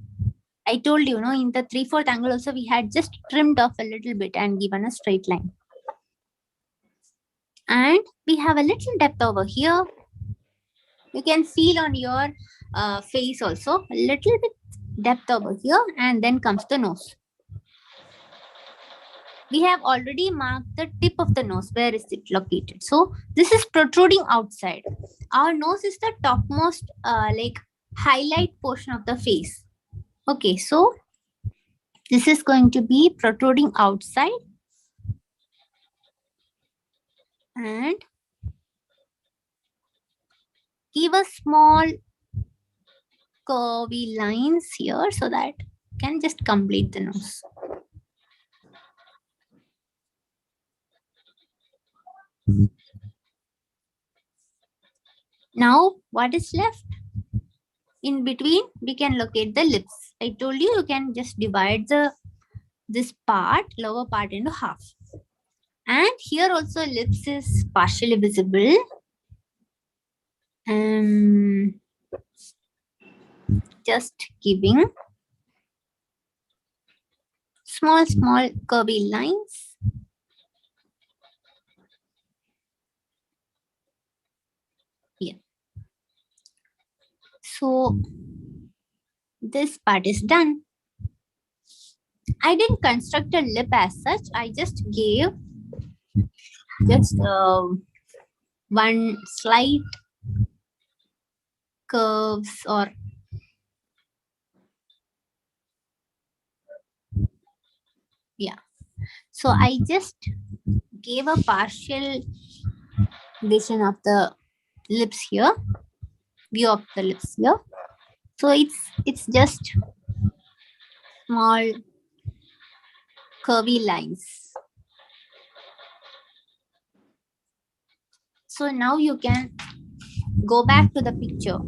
I told you, no, in the 3/4 angle also we had just trimmed off a little bit and given a straight line. And we have a little depth over here. You can feel on your face also a little bit depth over here, and then comes the nose. We have already marked the tip of the nose. Where is it located? So this is protruding outside. Our nose is the topmost like highlight portion of the face. Okay, so this is going to be protruding outside. And give a small curvy lines here so that you can just complete the nose. Now, what is left? In between, we can locate the lips. I told you, you can just divide this part, lower part, into half. And here also lips is partially visible. Just giving small curvy lines. Here. So this part is done. I didn't construct a lip as such. I just gave one slight curves or So I just gave a partial vision of the lips here, view of the lips here. So it's just small curvy lines. So now you can go back to the picture.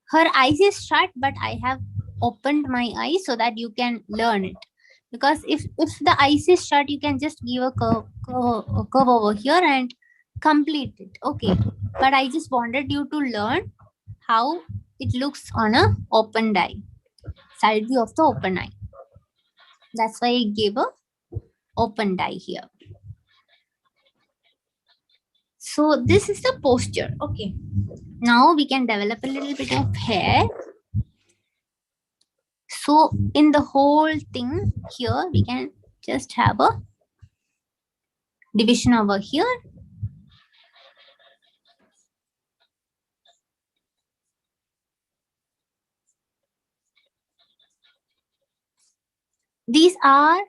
Her eyes is shut, but I have opened my eyes so that you can learn it. Because if the eyes is shut, you can just give a curve over here and complete it. Okay. But I just wanted you to learn how it looks on a open eye, side view of the open eye. That's why I gave a open eye here. So this is the posture. Okay. Now we can develop a little bit of hair. So in the whole thing here, we can just have a division over here. These are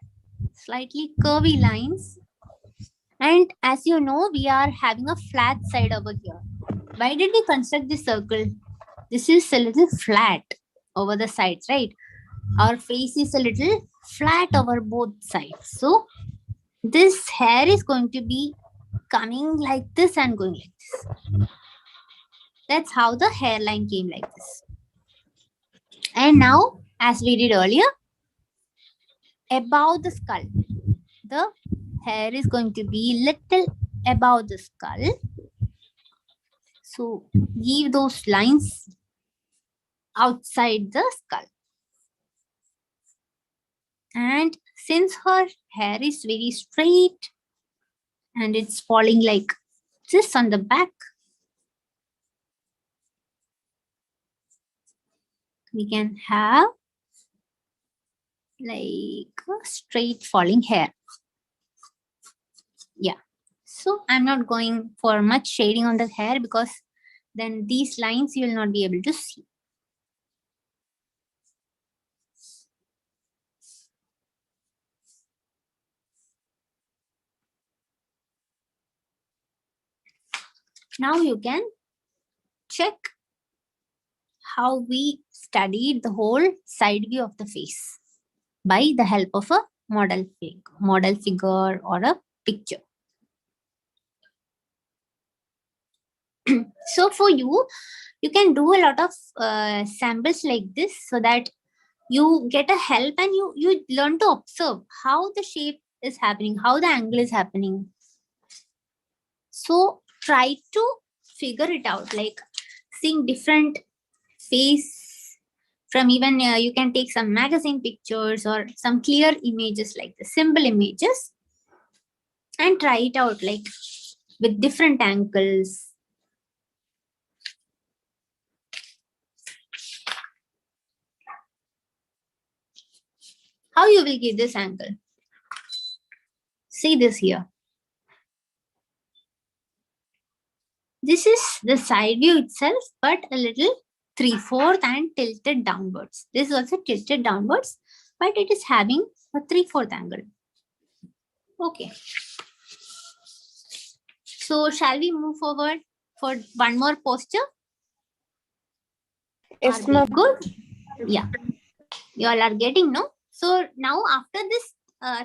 slightly curvy lines. And as you know, we are having a flat side over here. Why did we construct this circle? This is a little flat over the sides, right? Our face is a little flat over both sides. So this hair is going to be coming like this and going like this. That's how the hairline came like this. And now, as we did earlier, above the skull, the hair is going to be little above the skull. So give those lines outside the skull. And since her hair is very straight and it's falling like this on the back, we can have like a straight falling hair. Yeah. So I'm not going for much shading on the hair because then these lines you will not be able to see. Now you can check how we studied the whole side view of the face by the help of a model figure or a picture. So for you can do a lot of samples like this so that you get a help and you learn to observe how the shape is happening, how the angle is happening. So try to figure it out, like seeing different face from even you can take some magazine pictures or some clear images like the simple images and try it out like with different angles. How you will give this angle? See this here. This is the side view itself, but a little 3/4 and tilted downwards. This is also tilted downwards, but it is having a 3/4 angle. Okay. So shall we move forward for one more posture? Yes, Are we ma'am. good? Yeah. You all are getting, no? So now after this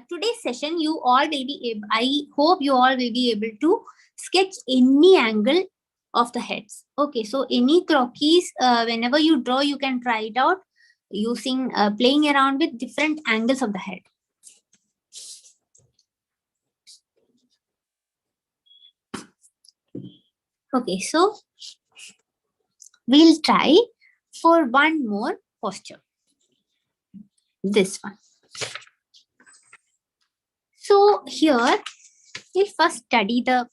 today's session, you all will be able, I hope you all will be able to sketch any angle of the heads. Okay, so any croquis, whenever you draw, you can try it out using playing around with different angles of the head. Okay, so we'll try for one more posture. This one. So here we'll first study the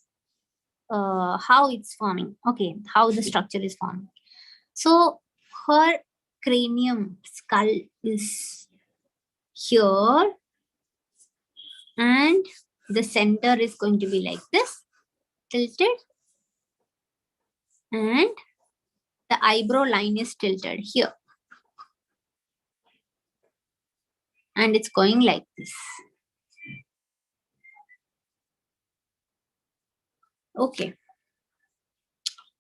how it's forming. Okay, how the structure is forming. So her cranium skull is here and the center is going to be like this, tilted, and the eyebrow line is tilted here. and it's going like this. Okay.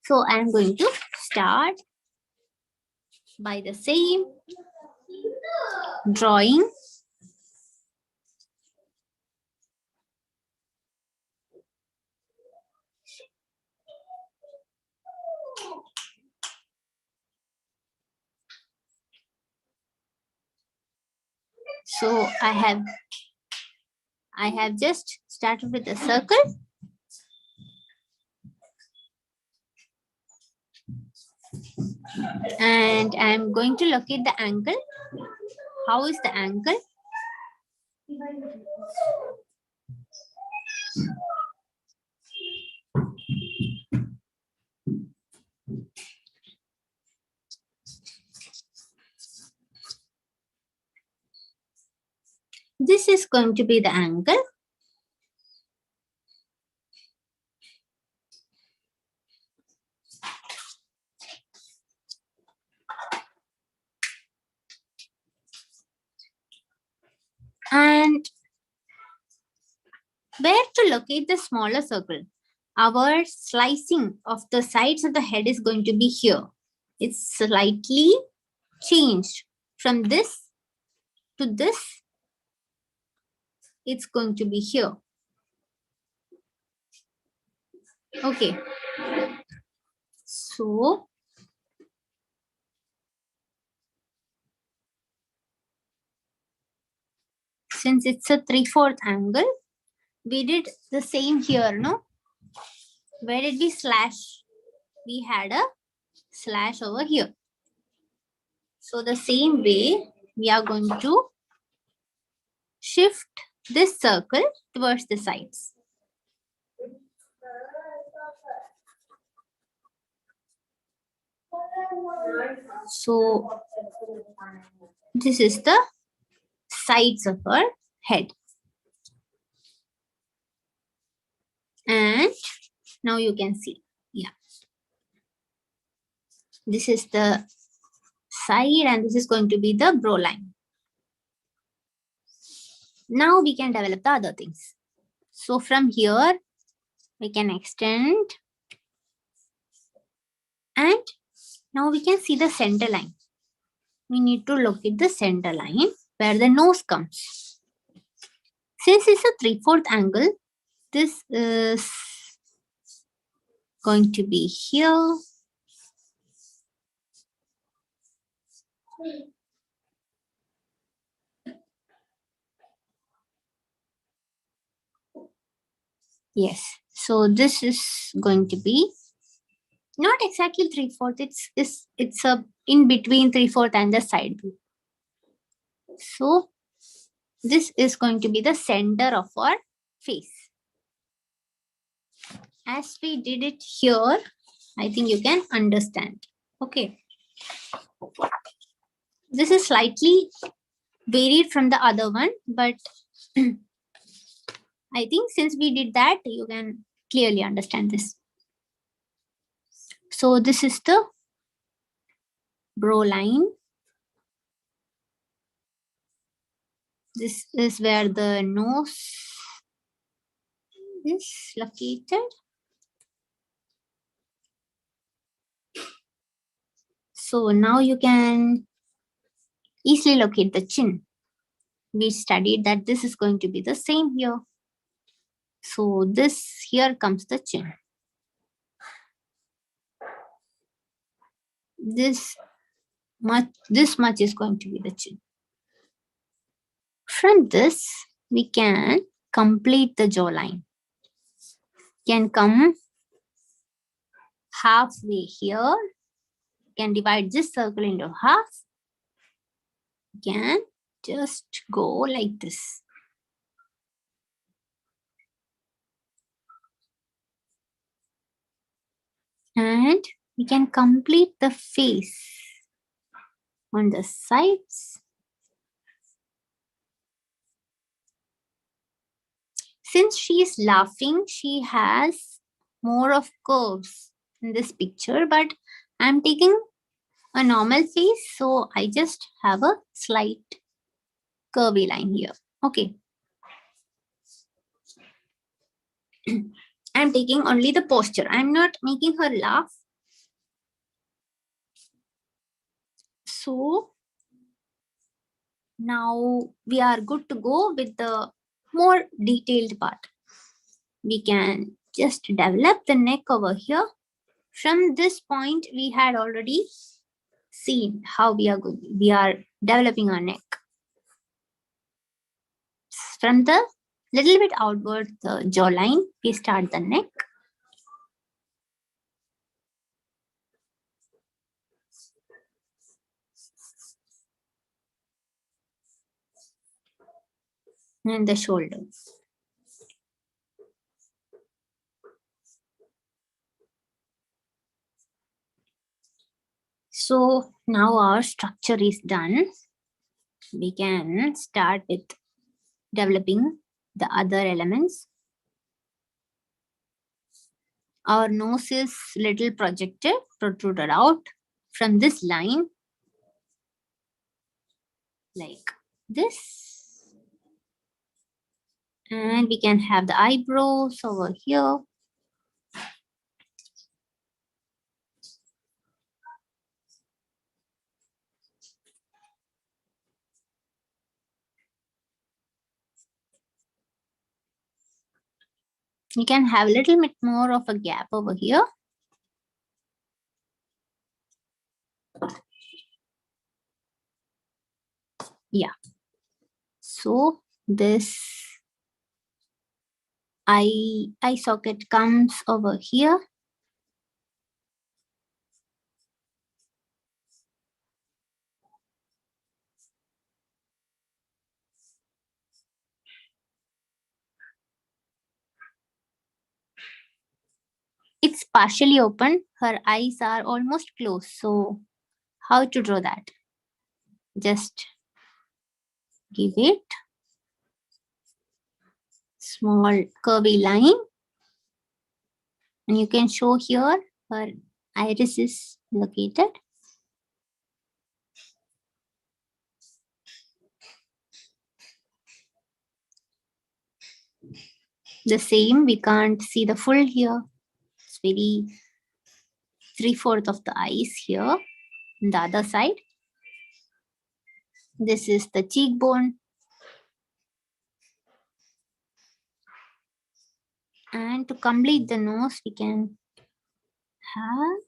So I am going to start by the same drawing. So I have just started with a circle. And I'm going to locate the angle. How is the angle? This is going to be the angle. And where to locate the smaller circle? Our slicing of the sides of the head is going to be here. It's slightly changed from this to this. It's going to be here. Okay. So since it's a 3/4 angle, we did the same here, no? Where did we slash? We had a slash over here. So the same way, we are going to shift this circle towards the sides. So this is the sides of our head. And now you can see, yeah. This is the side and this is going to be the brow line. Now we can develop the other things. So from here, we can extend. And now we can see the center line. We need to locate the center line where the nose comes. Since it's a 3/4 angle, this is going to be here. Yes, so this is going to be not exactly 3/4. It's a in between 3/4 and the side view. So this is going to be the center of our face. As we did it here, I think you can understand. Okay. This is slightly varied from the other one, but I think since we did that, you can clearly understand this. So this is the brow line. This is where the nose is located. So now you can easily locate the chin. We studied that this is going to be the same here. So this here comes the chin. This much is going to be the chin. From this, we can complete the jawline. Can come halfway here. Can divide this circle into half. Can just go like this. And we can complete the face on the sides. Since she is laughing, she has more of curves in this picture, but I'm taking a normal face, so I just have a slight curvy line here. Okay. I'm taking only the posture. I'm not making her laugh. So now we are good to go with the more detailed part. We can just develop the neck over here. From this point, we had already seen how we are developing our neck. From the little bit outward, the jawline, we start the neck. And the shoulders. So now our structure is done. We can start with developing the other elements. Our nose is little projected, protruded out from this line like this. And we can have the eyebrows over here. You can have a little bit more of a gap over here. Yeah. So this eye socket comes over here. It's partially open. Her eyes are almost closed. So how to draw that? Just give it small curvy line. And you can show here her iris is located. The same, we can't see the full here. It's very 3/4 of the eyes here on the other side. This is the cheekbone. And to complete the nose, we can have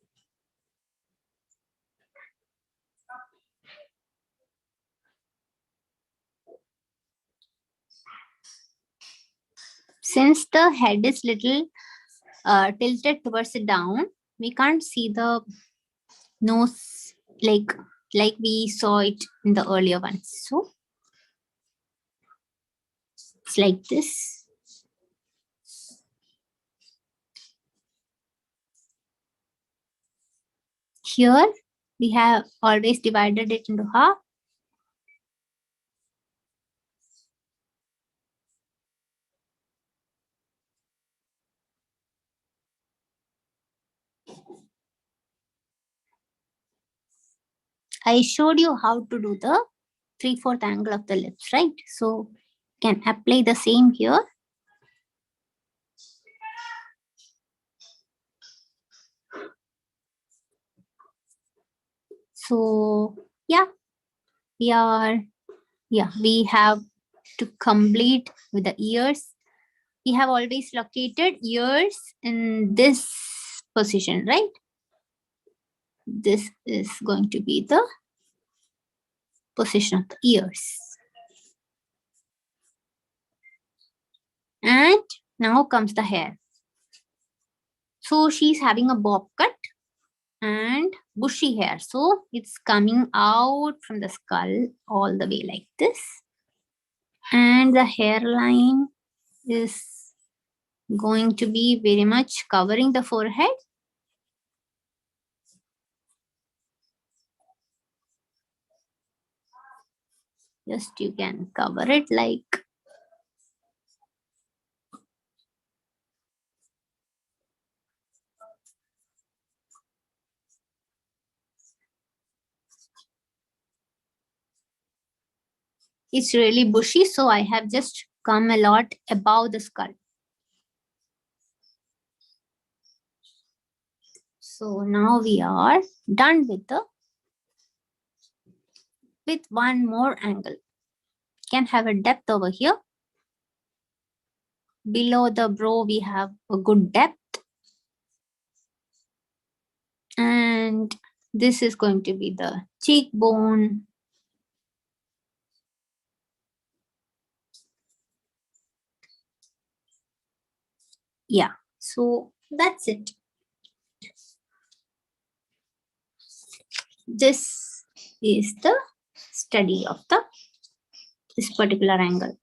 since the head is little tilted towards the down, we can't see the nose like we saw it in the earlier ones. So it's like this. Here we have always divided it into half. I showed you how to do the 3/4 angle of the lips, right? So can apply the same here. So yeah, we have to complete with the ears. We have always located ears in this position, right? This is going to be the position of the ears. And now comes the hair. So she's having a bob cut and bushy hair. So it's coming out from the skull all the way like this. And the hairline is going to be very much covering the forehead. Just you can cover it like It's really bushy, so I have just come a lot above the skull. So now we are done with one more angle. Can have a depth over here. Below the brow, we have a good depth. And this is going to be the cheekbone. Yeah, so that's it. This is the study of this particular angle.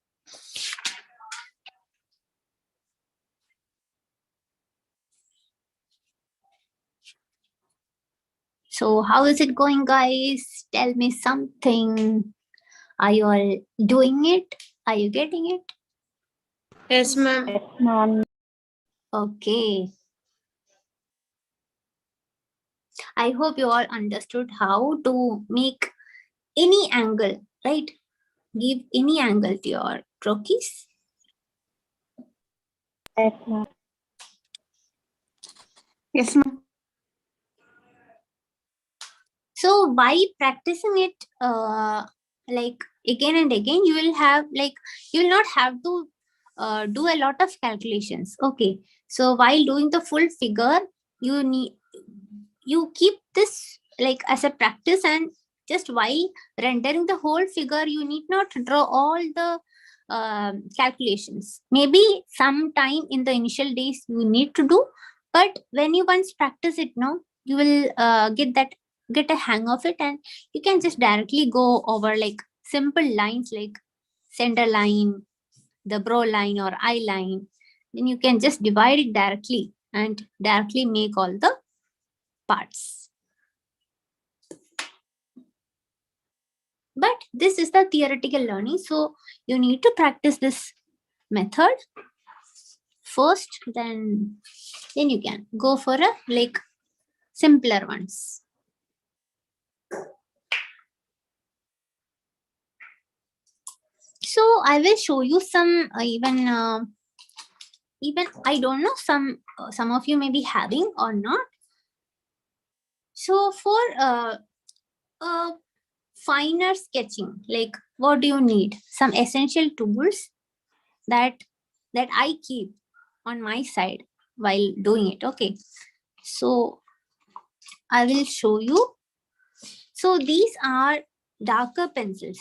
So how is it going, guys? Tell me something. Are you all doing it? Are you getting it? Yes, ma'am. Yes, ma'am. Okay. I hope you all understood how to make any angle, right? Give any angle to your croquis. Yes, ma'am. Yes, ma'am. So by practicing it like again and again, you will have like, you will not have to do a lot of calculations. Okay. So while doing the full figure, you keep this like as a practice, and just while rendering the whole figure, you need not draw all the calculations. Maybe sometime in the initial days you need to do, but when you once practice it now, you will get a hang of it, and you can just directly go over like simple lines like center line, the brow line or eye line. Then you can just divide it directly and directly make all the parts. But this is the theoretical learning, so you need to practice this method first, then you can go for a like simpler ones. So I will show you some even I don't know, some of you may be having or not. So for finer sketching, like what do you need? Some essential tools that I keep on my side while doing it. Okay, so I will show you. So these are darker pencils.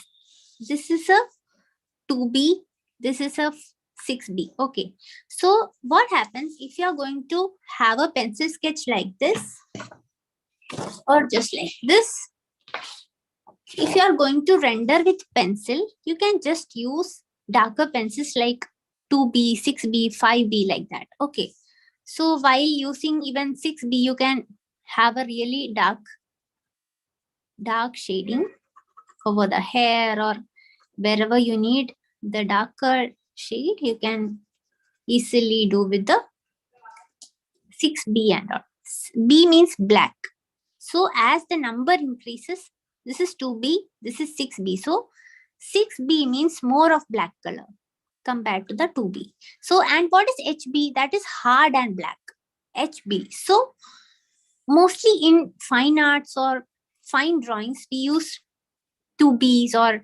This is a 2B, this is a 6B. Okay, so what happens if you are going to have a pencil sketch like this or just like this? If you are going to render with pencil, you can just use darker pencils like 2B, 6B, 5B like that. Okay, so while using even 6B, you can have a really dark shading over the hair, or wherever you need the darker shade, you can easily do with the 6B and all. B means black. So as the number increases, this is 2B, this is 6B. So 6B means more of black color compared to the 2B. So, and what is HB? That is hard and black. HB. So mostly in fine arts or fine drawings, we use 2Bs, or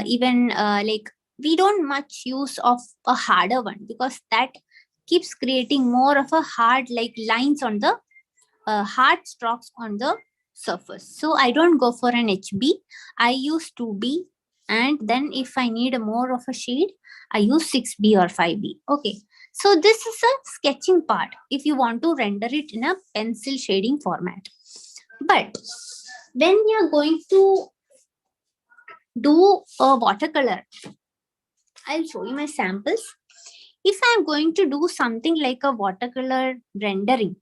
even like we don't much use of a harder one, because that keeps creating more of a hard like lines on the hard strokes on the surface. So I don't go for an HB. I use 2B, and then if I need more of a shade, I use 6B or 5B. Okay, so this is a sketching part if you want to render it in a pencil shading format. But when you're going to do a watercolor, I'll show you my samples. If I'm going to do something like a watercolor rendering,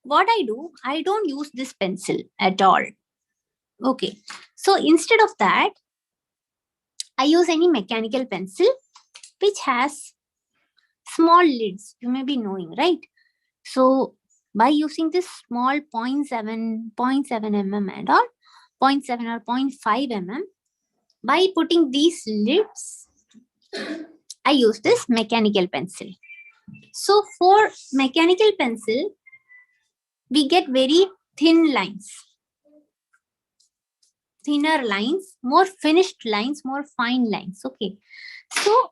what I do, I don't use this pencil at all. Okay, so instead of that, I use any mechanical pencil which has small lids. You may be knowing, right? So by using this small 0.7 mm and all, 0.7 or 0.5 mm, By putting these lips, I use this mechanical pencil. So for mechanical pencil, we get very thin lines, thinner lines, more finished lines, more fine lines. Okay. So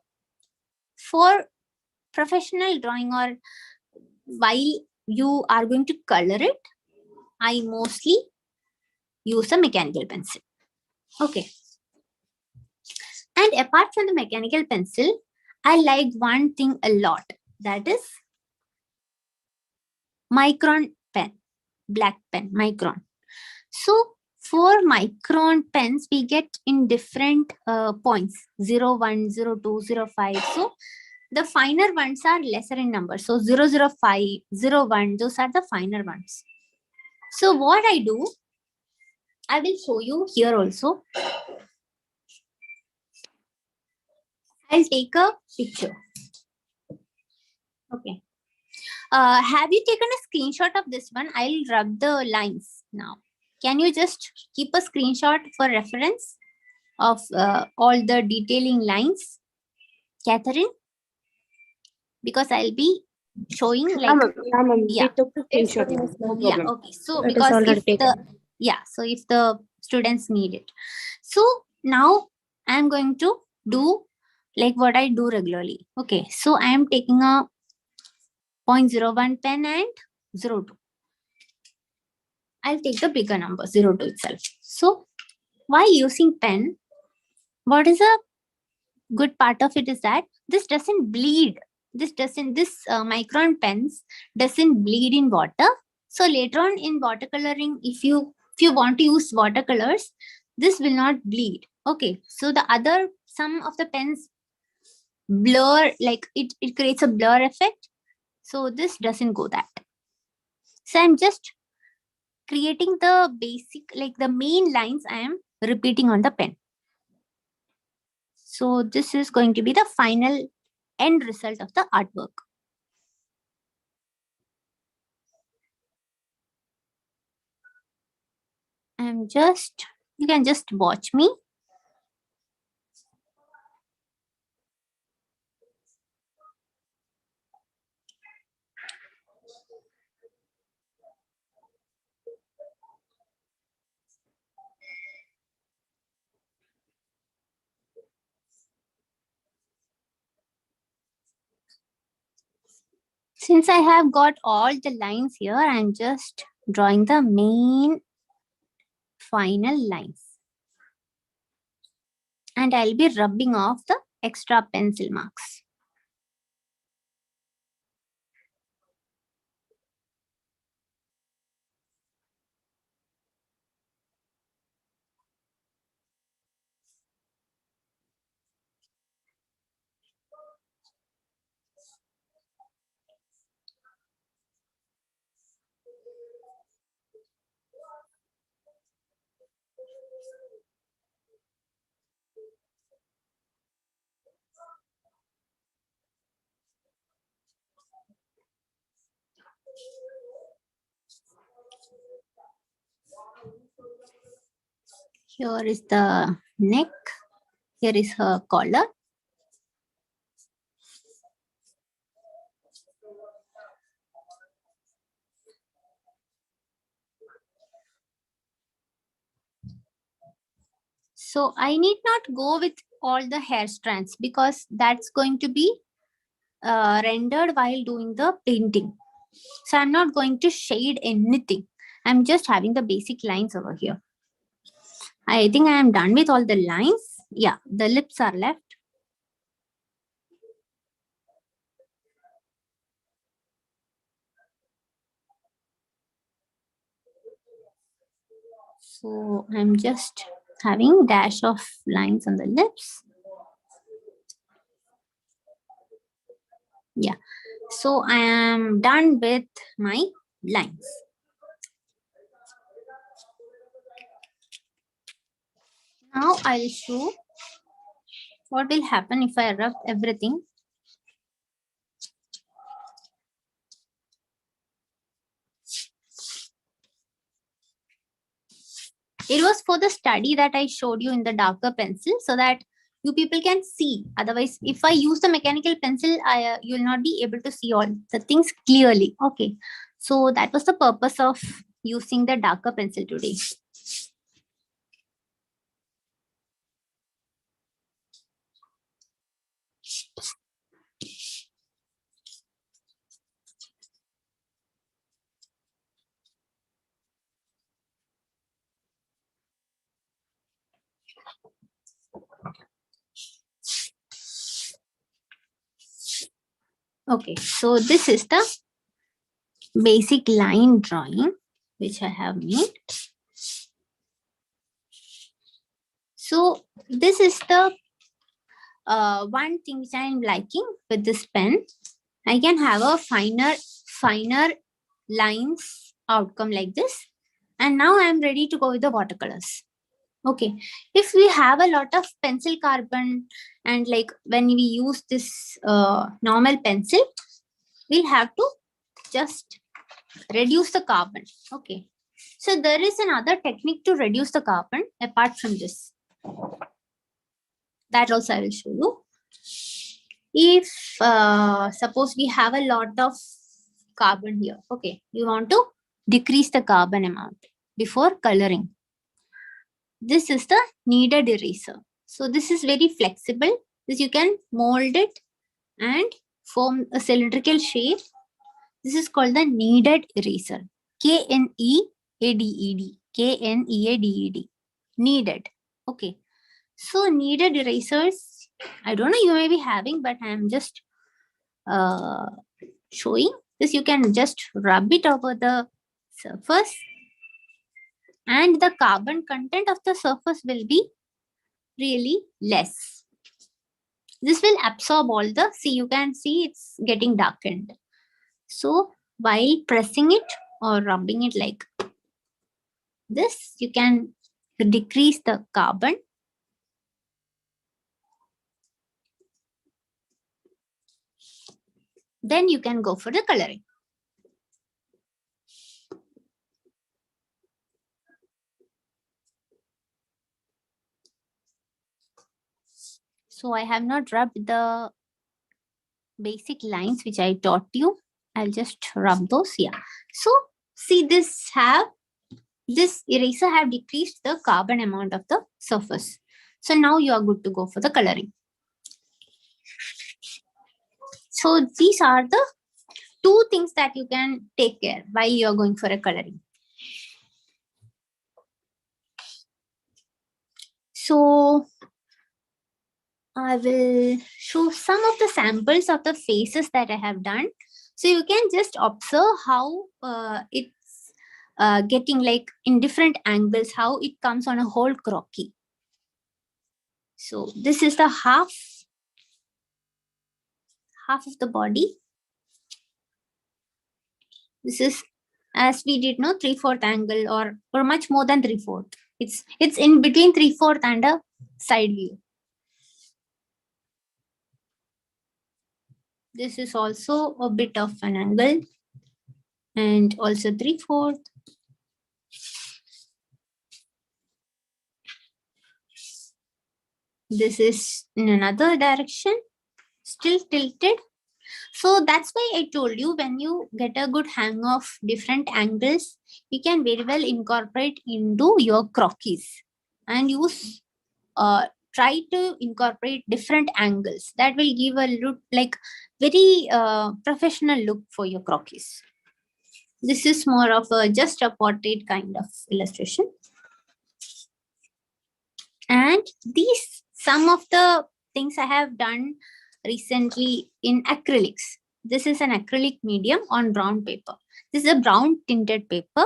for professional drawing, or while you are going to color it, I mostly use a mechanical pencil. Okay. And apart from the mechanical pencil, I like one thing a lot. That is micron pen, black pen, micron. So for micron pens, we get in different points, 0, 1, 0, 2, 0, 5. So the finer ones are lesser in number. So 0, 0, 5, 0, 1, those are the finer ones. So what I do, I will show you here also. I'll take a picture. Okay. Have you taken a screenshot of this one? I'll rub the lines now. Can you just keep a screenshot for reference of all the detailing lines, Catherine? Because I'll be showing like, We took the screenshot. Yes, No ma'am. yeah, problem. okay. So It is because already if taken. the students need it. So now I'm going to do like what I do regularly. Okay, so I am taking a 0.01 pen and 0.2. I'll take the bigger number, 0.2 itself. So why using pen? What is a good part of it is that this doesn't bleed. This micron pens doesn't bleed in water. So later on in watercoloring, if you want to use watercolors, this will not bleed. Okay. So some of the pens blur, like it creates a blur effect. So this doesn't go that. So I'm just creating the basic, like the main lines I am repeating on the pen. So this is going to be the final end result of the artwork. You can just watch me. Since I have got all the lines here, I'm just drawing the main final lines. And I'll be rubbing off the extra pencil marks. Here is the neck. Here is her collar. So I need not go with all the hair strands because that's going to be rendered while doing the painting. So I'm not going to shade anything. I'm just having the basic lines over here. I think I am done with all the lines. Yeah, the lips are left. So I'm just having dash of lines on the lips. Yeah, so I am done with my lines. Now I'll show what will happen if I rub everything. It was for the study that I showed you in the darker pencil so that you people can see. Otherwise, if I use the mechanical pencil, you will not be able to see all the things clearly. Okay. So that was the purpose of using the darker pencil today. Okay, so this is the basic line drawing which I have made. So this is the one thing which I am liking with this pen. I can have a finer lines outcome like this. And now I am ready to go with the watercolors. Okay, if we have a lot of pencil carbon and like when we use this normal pencil, we'll have to just reduce the carbon. Okay, so there is another technique to reduce the carbon apart from this. That also I will show you. If suppose we have a lot of carbon here, okay, you want to decrease the carbon amount before coloring. This is the kneaded eraser. So this is very flexible. This you can mold it and form a cylindrical shape. This is called the kneaded eraser. K-N-E-A-D-E-D. K-N-E-A-D-E-D. Kneaded. Okay. So kneaded erasers, I don't know, you may be having, but I am just showing this. You can just rub it over the surface and the carbon content of the surface will be really less. This will absorb all the, see, you can see it's getting darkened. So while pressing it or rubbing it like this, you can decrease the carbon. Then you can go for the coloring. So I have not rubbed the basic lines which I taught you. I'll just rub those here. So see, this eraser have decreased the carbon amount of the surface. So now you are good to go for the coloring. So these are the two things that you can take care while you are going for a coloring. So I will show some of the samples of the faces that I have done. So you can just observe how it's getting like in different angles, how it comes on a whole croquis. So this is the half of the body. This is, as we did know, 3/4 angle or much more than 3/4. It's in between 3/4 and a side view. This is also a bit of an angle and also 3/4. This is in another direction, still tilted. So that's why I told you, when you get a good hang of different angles, you can very well incorporate into your croquis and use try to incorporate different angles. That will give a look like very professional look for your croquis. This is more of a just a portrait kind of illustration. And these, some of the things I have done recently in acrylics. This is an acrylic medium on brown paper. This is a brown tinted paper.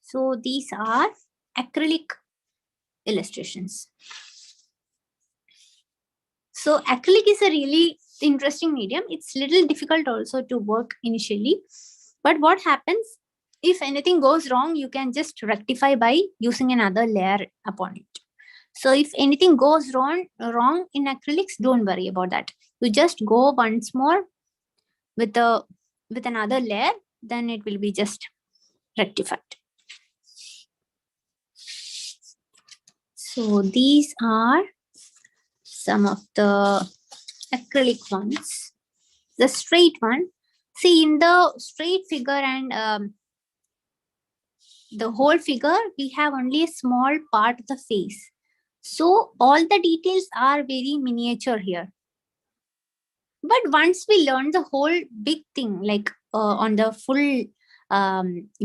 So these are acrylic illustrations. So acrylic is a really interesting medium. It's little difficult also to work initially. But what happens, if anything goes wrong, you can just rectify by using another layer upon it. So if anything goes wrong in acrylics, don't worry about that. You just go once more with another layer, then it will be just rectified. So these are some of the acrylic ones. The straight one. See, in the straight figure and the whole figure, we have only a small part of the face. So all the details are very miniature here. But once we learn the whole big thing, like on the full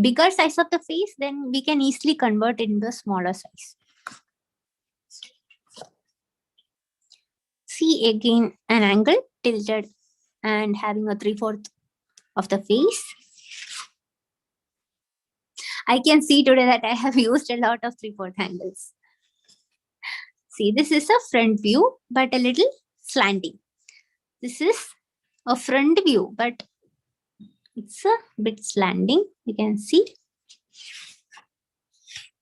bigger size of the face, then we can easily convert it into a smaller size. See again an angle tilted and having a 3/4 of the face. I can see today that I have used a lot of 3/4 angles. See, this is a front view, but a little slanting. This is a front view, but it's a bit slanting. You can see.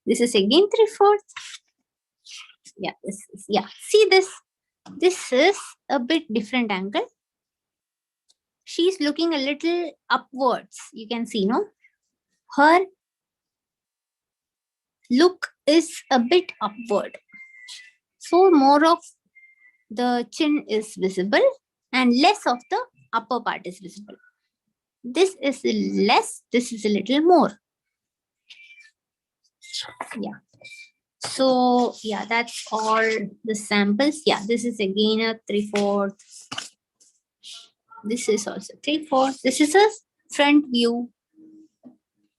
This is again 3/4. Yeah, this is, yeah. See this. This is a bit different angle. She's looking a little upwards. You can see, no? Her look is a bit upward. So more of the chin is visible and less of the upper part is visible. This is less, this is a little more. Yeah. So yeah, that's all the samples. Yeah, this is again a 3/4. This is also 3/4. This is a front view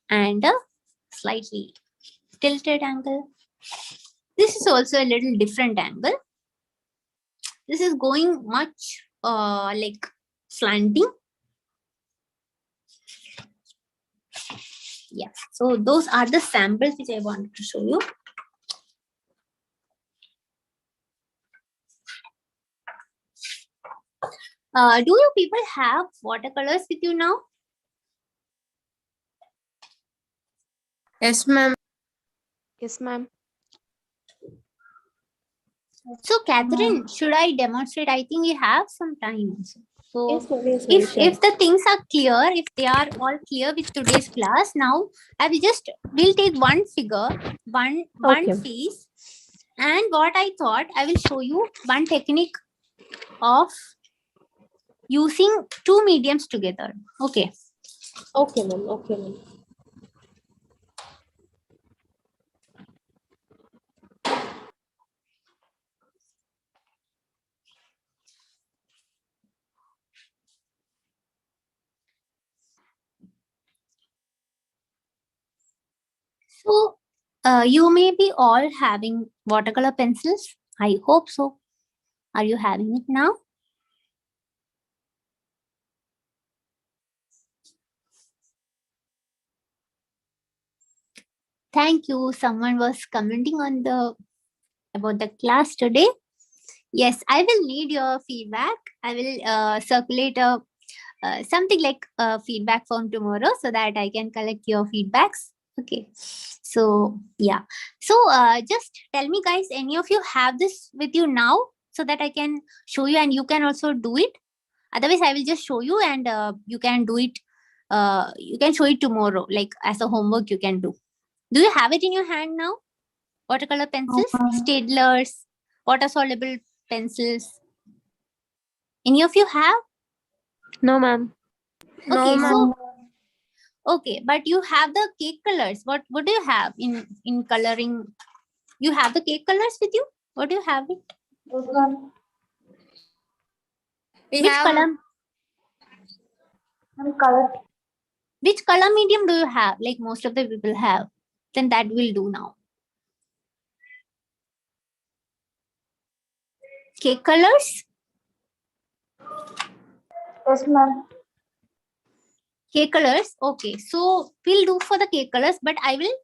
and a slightly tilted angle. This is also a little different angle. This is going much like slanting. Yeah, so those are the samples which I wanted to show you. Do you people have watercolors with you now? Yes, ma'am. Yes, ma'am. So, Catherine, should I demonstrate? I think we have some time also. So, Yes, ma'am. Yes, ma'am. if the things are clear, if they are all clear with today's class, now I will we'll take one figure, one Okay. face, and what I thought I will show you one technique of using two mediums together. Okay. Okay, ma'am. Okay, ma'am. So, you may be all having watercolor pencils. I hope so. Are you having it now? Thank you. Someone was commenting on about the class today. Yes, I will need your feedback. I will circulate something like a feedback form tomorrow so that I can collect your feedbacks. Okay. So yeah. So just tell me, guys, any of you have this with you now so that I can show you and you can also do it. Otherwise, I will just show you and you can do it. You can show it tomorrow, like as a homework you can do. Do you have it in your hand now? Watercolor pencils, Staedtler's, water soluble pencils. Any of you have? No, ma'am. Okay, No, so okay, but you have the cake colors. What do you have in coloring? You have the cake colors with you? What do you have it? we Which have color? Which color medium do you have? Like most of the people have. Then that will do now. Cake colors? Yes, ma'am. Cake colors. Okay, so we'll do for the cake colors, but I will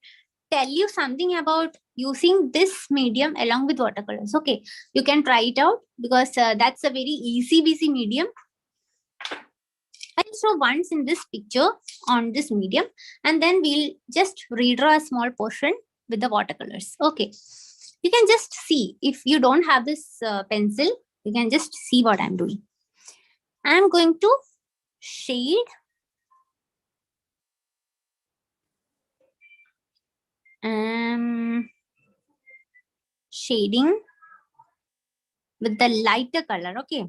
tell you something about using this medium along with watercolors. Okay, you can try it out because that's a very easy medium. I'll show once in this picture on this medium and then we'll just redraw a small portion with the watercolors. Okay, you can just see if you don't have this pencil, you can just see what I'm doing. I'm going to shade shading with the lighter color. Okay.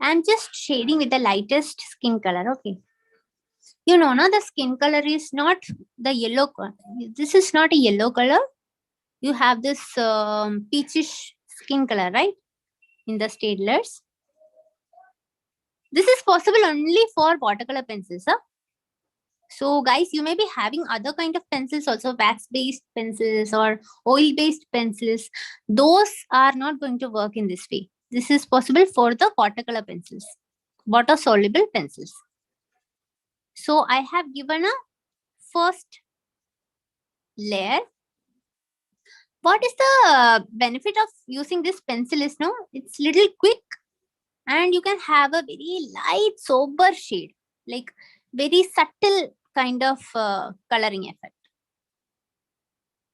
I'm just shading with the lightest skin color. Okay. You know, now the skin color is not the yellow color. This is not a yellow color. You have this peachish skin color, right? In the Staedtlers. This is possible only for watercolor pencils. Huh? So guys, you may be having other kind of pencils also, wax-based pencils or oil-based pencils. Those are not going to work in this way. This is possible for the watercolor pencils, water-soluble pencils. So I have given a first layer. What is the benefit of using this pencil is, no, it's little quick and you can have a very light, sober shade, like very subtle kind of coloring effect.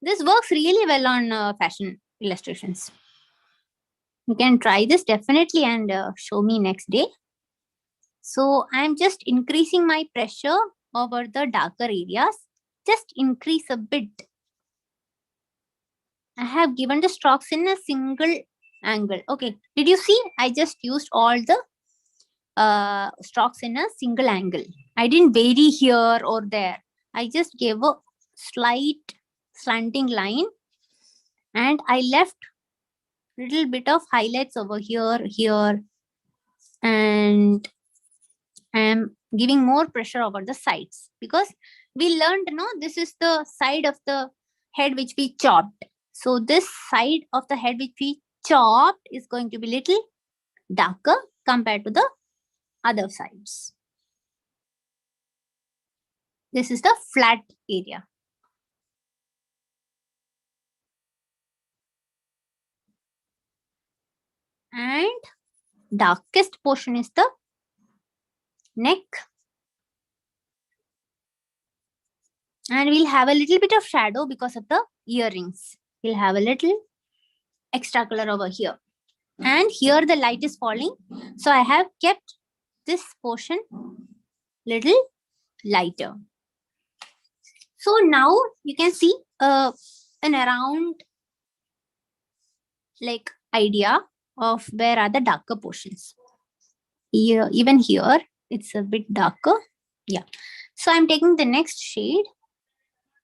This works really well on fashion illustrations. You can try this definitely and show me next day. So I'm just increasing my pressure over the darker areas. Just increase a bit. I have given the strokes in a single angle. Okay, did you see? I just used all the strokes in a single angle. I didn't vary here or there. I just gave a slight slanting line and I left little bit of highlights over here, and I am giving more pressure over the sides because we learned, no, this is the side of the head which we chopped. So this side of the head which we chopped is going to be little darker compared to the other sides. This is the flat area. And darkest portion is the neck. And we'll have a little bit of shadow because of the earrings. We'll have a little extra color over here. And here the light is falling. So I have kept this portion little lighter. So now you can see an around like idea of where are the darker portions. Here, even here, it's a bit darker. Yeah. So I'm taking the next shade.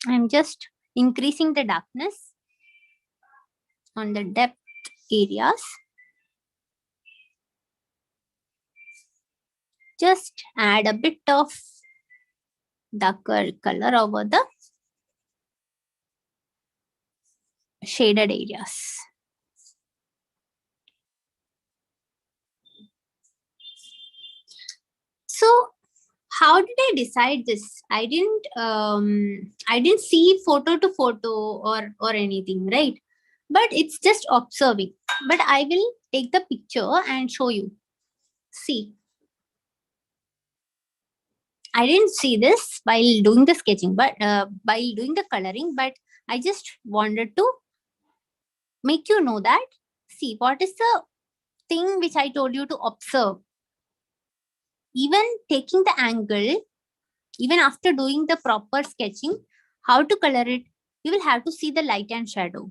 I'm just increasing the darkness on the depth areas. Just add a bit of darker color over the shaded areas. So how did I decide this? I didn't see photo to photo or anything, right? But it's just observing. But I will take the picture and show you. See. I didn't see this while doing the sketching, but while doing the coloring, but I just wanted to make you know that, see, what is the thing which I told you to observe. Even taking the angle, even after doing the proper sketching, how to color it, you will have to see the light and shadow.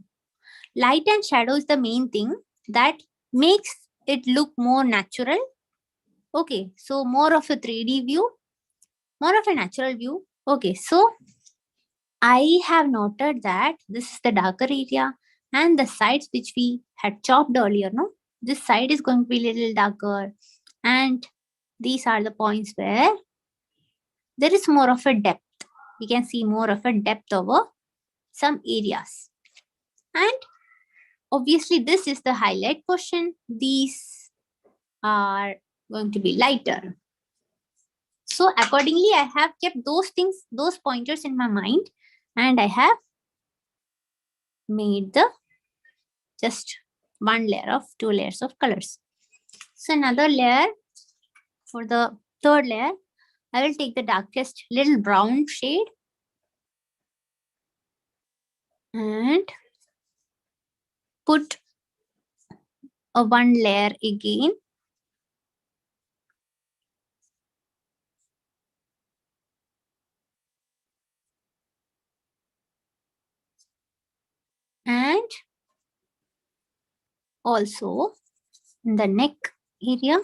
Light and shadow is the main thing that makes it look more natural. Okay, so more of a 3D view, more of a natural view. Okay, so I have noted that this is the darker area and the sides which we had chopped earlier, no? This side is going to be a little darker and these are the points where there is more of a depth. We can see more of a depth over some areas. And obviously this is the highlight portion. These are going to be lighter. So accordingly, I have kept those things, those pointers in my mind, and I have made the just one layer of 2 layers of colors. So another layer for the third layer, I will take the darkest little brown shade and put a 1 layer again also in the neck area.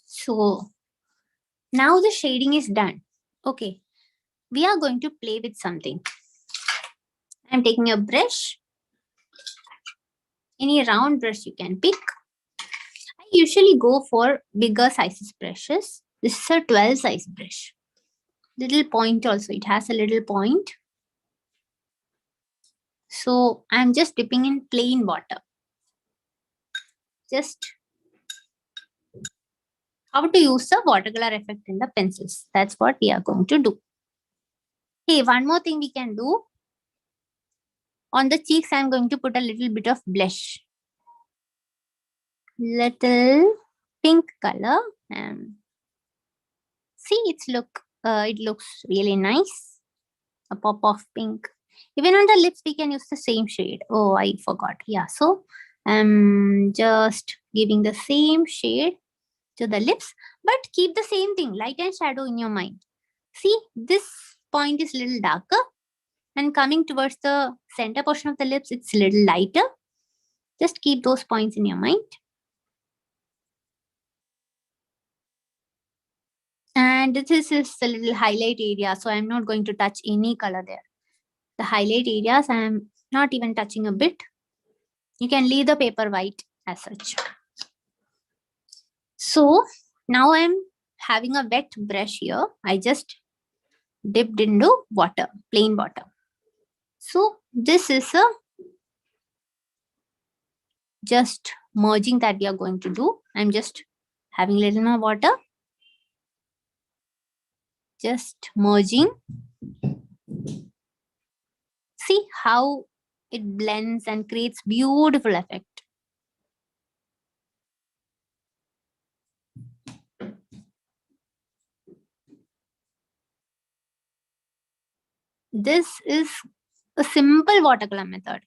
So now the shading is done. Okay, we are going to play with something. I'm taking a brush. Any round brush you can pick. I usually go for bigger sizes brushes. This is a 12 size brush. Little point also, it has a little point. So I'm just dipping in plain water. Just how to use the watercolor effect in the pencils. That's what we are going to do. Hey, one more thing we can do. On the cheeks, I'm going to put a little bit of blush. Little pink color. See, it looks really nice. A pop of pink. Even on the lips, we can use the same shade. Oh, I forgot. Yeah, so I'm just giving the same shade to the lips, but keep the same thing, light and shadow in your mind. See, this point is a little darker, and coming towards the center portion of the lips, it's a little lighter. Just keep those points in your mind. And this is a little highlight area, so I'm not going to touch any color there. The highlight areas, I'm not even touching a bit. You can leave the paper white as such. So now I'm having a wet brush here. I just dipped into water, plain water. So this is a just merging that we are going to do. I'm just having a little more water. Just merging. See how it blends and creates beautiful effect. This is a simple watercolor method.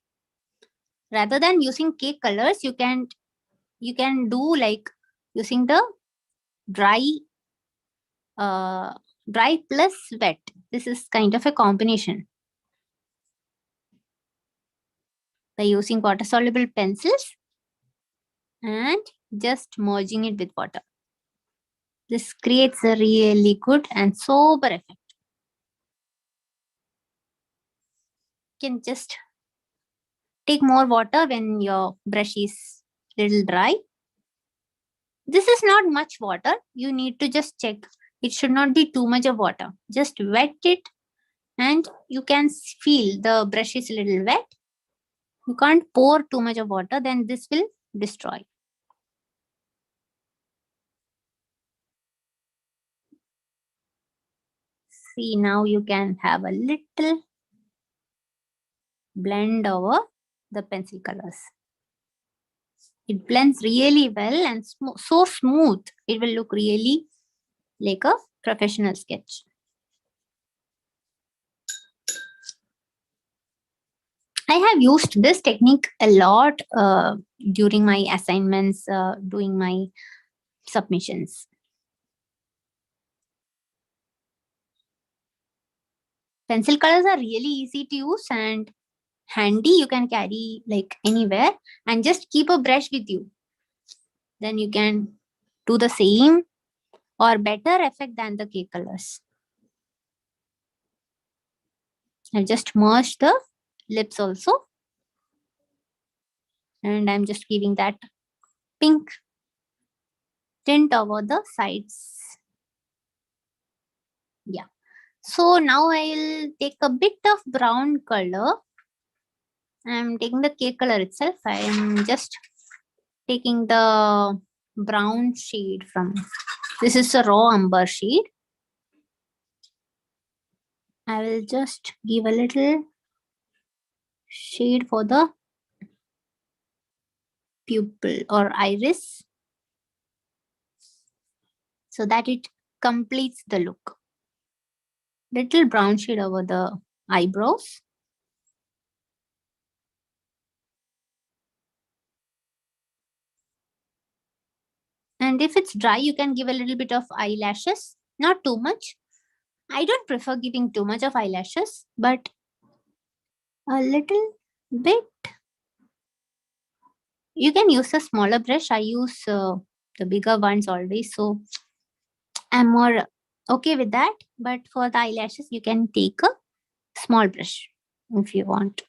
Rather than using cake colors, you can do like using the dry plus wet. This is kind of a combination. By using water soluble pencils and just merging it with water. This creates a really good and sober effect. You can just take more water when your brush is little dry. This is not much water. You need to just check. It should not be too much of water. Just wet it and you can feel the brush is a little wet. You can't pour too much of water, then this will destroy. See, now you can have a little blend over the pencil colors. It blends really well and so smooth. It will look really like a professional sketch. I have used this technique a lot during my assignments, doing my submissions. Pencil colors are really easy to use and handy. You can carry like anywhere and just keep a brush with you. Then you can do the same or better effect than the cake colors. I've just merged the lips also. And I'm just giving that pink tint over the sides. Yeah. So now I'll take a bit of brown color. I'm taking the cake color itself. I'm just taking the brown shade from, this is a raw umber shade. I will just give a little shade for the pupil or iris so that it completes the look. Little brown shade over the eyebrows. And if it's dry, you can give a little bit of eyelashes, not too much. I don't prefer giving too much of eyelashes, but a little bit. You can use a smaller brush. I use the bigger ones always, so I'm more okay with that. But for the eyelashes, you can take a small brush if you want.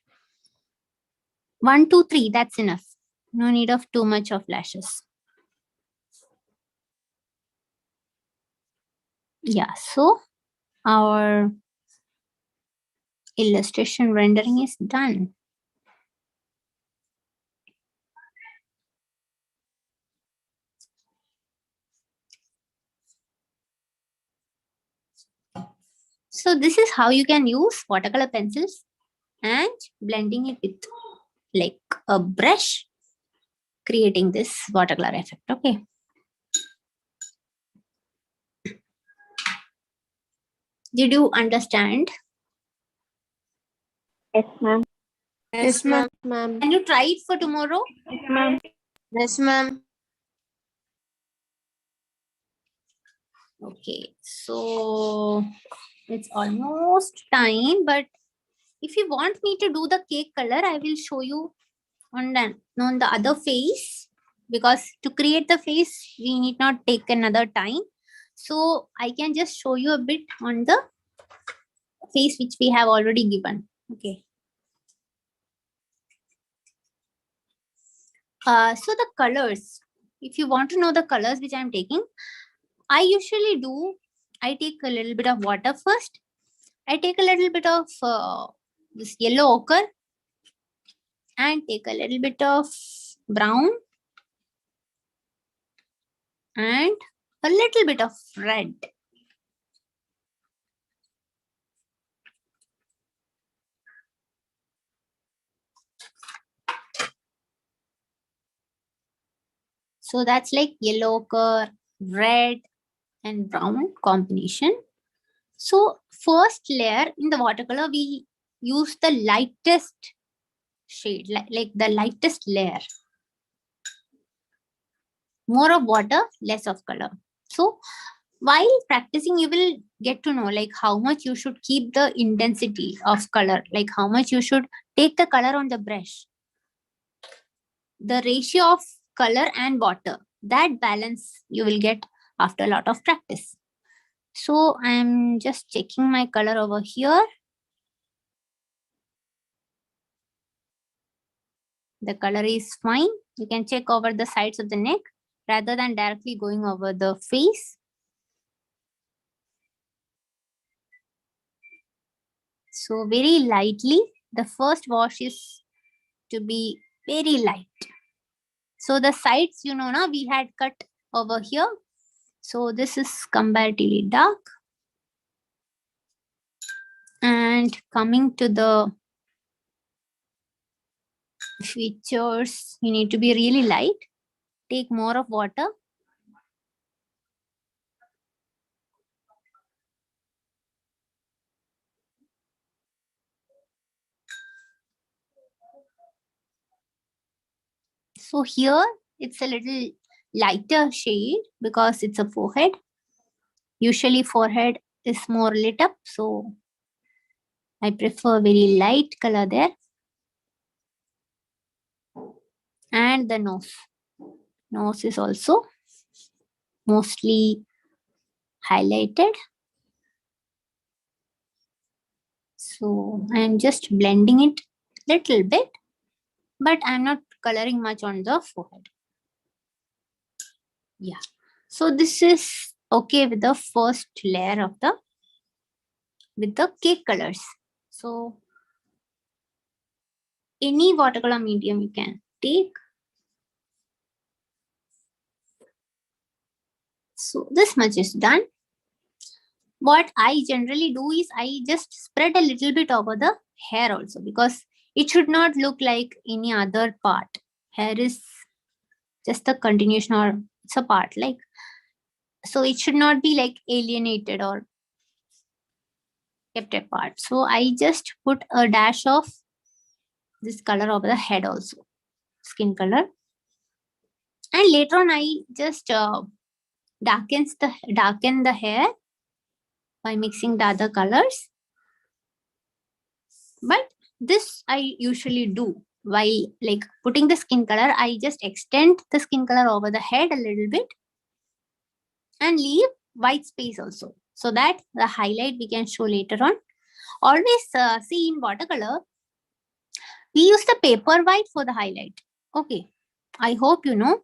1, 2, 3, that's enough. No need of too much of lashes. Yeah, so our illustration rendering is done. So this is how you can use watercolor pencils and blending it with like a brush, creating this watercolor effect. Okay. Did you understand? Yes, ma'am. Yes, ma'am. Ma'am. Can you try it for tomorrow? Yes, ma'am. Yes, ma'am. Okay, so it's almost time, but if you want me to do the cake color, I will show you on the other face, because to create the face, we need not take another time. So I can just show you a bit on the face which we have already given. Okay. So the colors, if you want to know the colors which I'm taking, I usually do, I take a little bit of water first. I take a little bit of this yellow ochre and take a little bit of brown and a little bit of red. So that's like yellow ochre, red and brown combination. So first layer in the watercolor, we use the lightest shade, like the lightest layer. More of water, less of color. So while practicing, you will get to know like how much you should keep the intensity of color, like how much you should take the color on the brush. The ratio of color and water, that balance you will get after a lot of practice. So I'm just checking my color over here. The color is fine. You can check over the sides of the neck rather than directly going over the face. So very lightly, the first wash is to be very light. So the sides, you know, now we had cut over here. So this is comparatively dark. And coming to the features, you need to be really light. Take more of water. So here it's a little lighter shade because it's a forehead. Usually forehead is more lit up, so I prefer very light color there. And the nose. Nose is also mostly highlighted. So I'm just blending it little bit, but I'm not coloring much on the forehead. Yeah. So this is okay with the first layer of with the cake colors. So any watercolor medium you can take. So this much is done. What I generally do is I just spread a little bit over the hair also, because it should not look like any other part. Hair is just a continuation, or it's a part, like, so it should not be like alienated or kept apart. So I just put a dash of this color over the head also, skin color. And later on, I just darken the hair by mixing the other colors. But this I usually do while like putting the skin color. I just extend the skin color over the head a little bit and leave white space also, so that the highlight we can show later on. Always see in watercolor, we use the paper white for the highlight. Okay, I hope you know.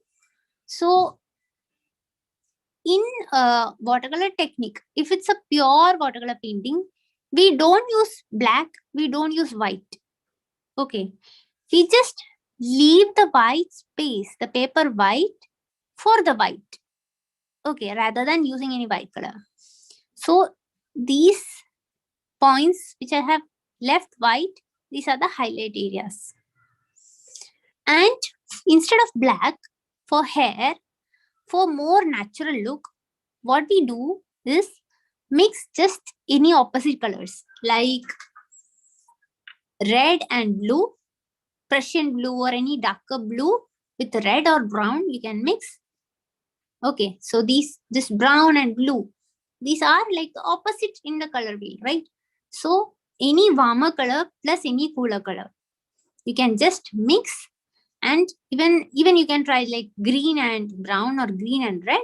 So in watercolor technique, if it's a pure watercolor painting, we don't use black, we don't use white. Okay, we just leave the white space, the paper white, for the white. Okay, rather than using any white color. So these points which I have left white, these are the highlight areas. And instead of black, for hair, for more natural look, what we do is mix just any opposite colors like red and blue, Prussian blue or any darker blue with red or brown, you can mix. Okay, so this brown and blue, these are like the opposite in the color wheel, right? So any warmer color plus any cooler color, you can just mix. And even you can try like green and brown or green and red.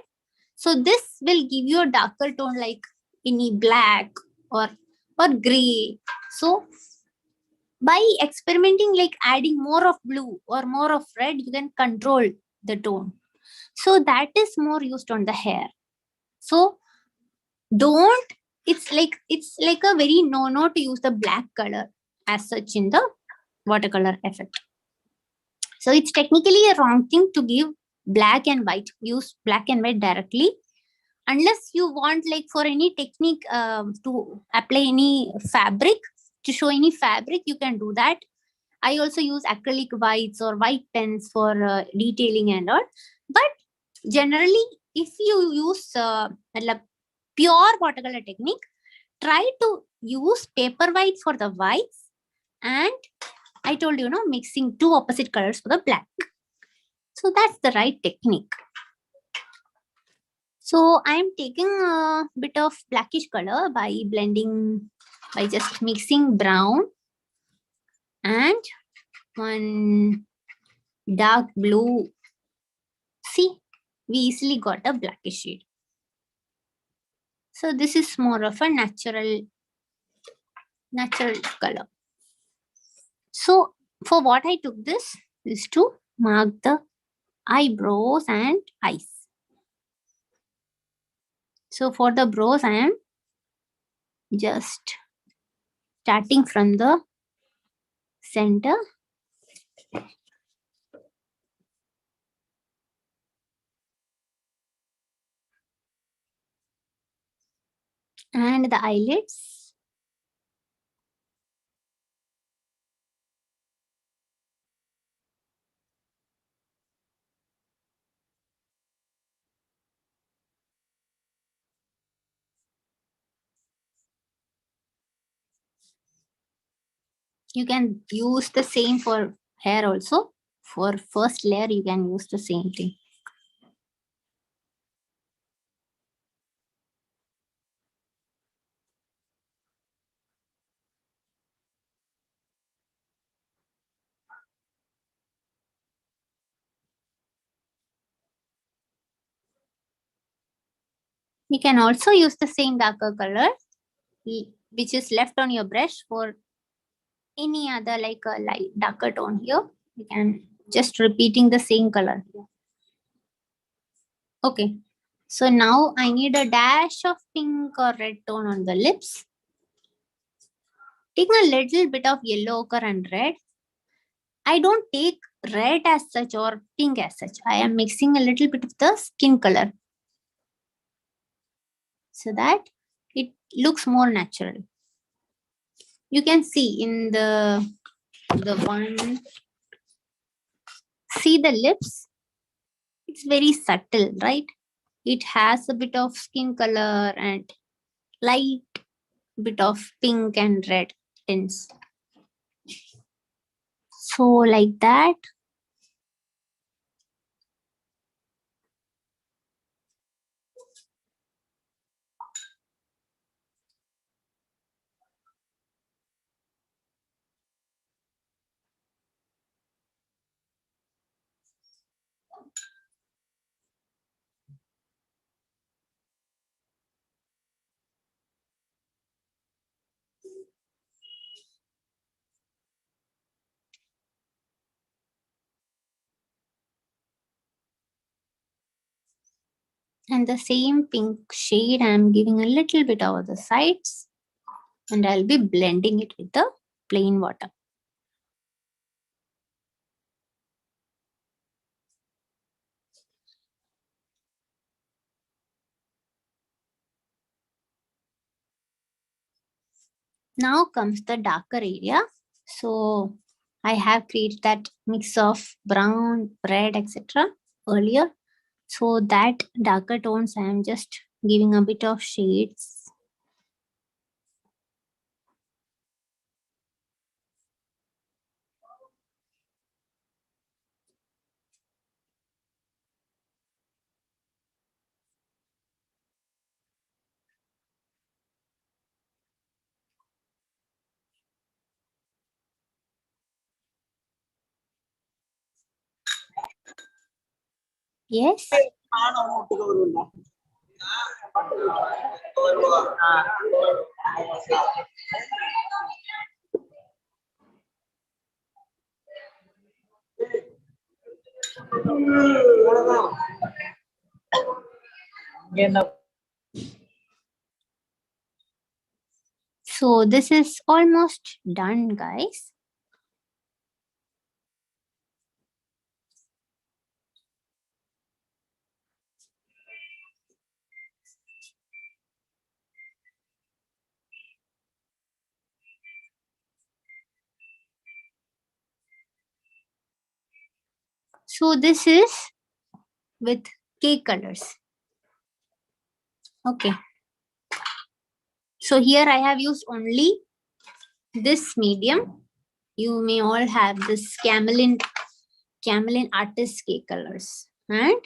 So this will give you a darker tone like any black or gray. So by experimenting, like adding more of blue or more of red, you can control the tone. So that is more used on the hair. So it's like a very no to use the black color as such in the watercolor effect. So it's technically a wrong thing to give black and white, use black and white directly, unless you want like for any technique to apply any fabric, to show any fabric, you can do that. I also use acrylic whites or white pens for detailing and all. But generally, if you use pure watercolor technique, try to use paper white for the whites, and I told you, mixing two opposite colors for the black. So that's the right technique. So I am taking a bit of blackish color by blending, by just mixing brown and one dark blue. See, we easily got a blackish shade. So this is more of a natural color. So for what I took this is to mark the eyebrows and eyes. So for the brows, I am just starting from the center. And the eyelids. You can use the same for hair also. For first layer, you can use the same thing. You can also use the same darker color which is left on your brush for any other like a light darker tone here. You can just repeating the same color here. Okay, so now I need a dash of pink or red tone on the lips. Take a little bit of yellow ochre and red. I don't take red as such or pink as such. I am mixing a little bit of the skin color so that it looks more natural. You can see in the one, see the lips, it's very subtle, right? It has a bit of skin color and light bit of pink and red tints. So like that. And the same pink shade, I'm giving a little bit over the sides, and I'll be blending it with the plain water. Now comes the darker area. So I have created that mix of brown, red, etc. earlier. So that darker tones, I am just giving a bit of shades. Yes. So this is almost done, guys. So this is with cake colors. Okay. So here I have used only this medium. You may all have this Camelin Artist cake colors, and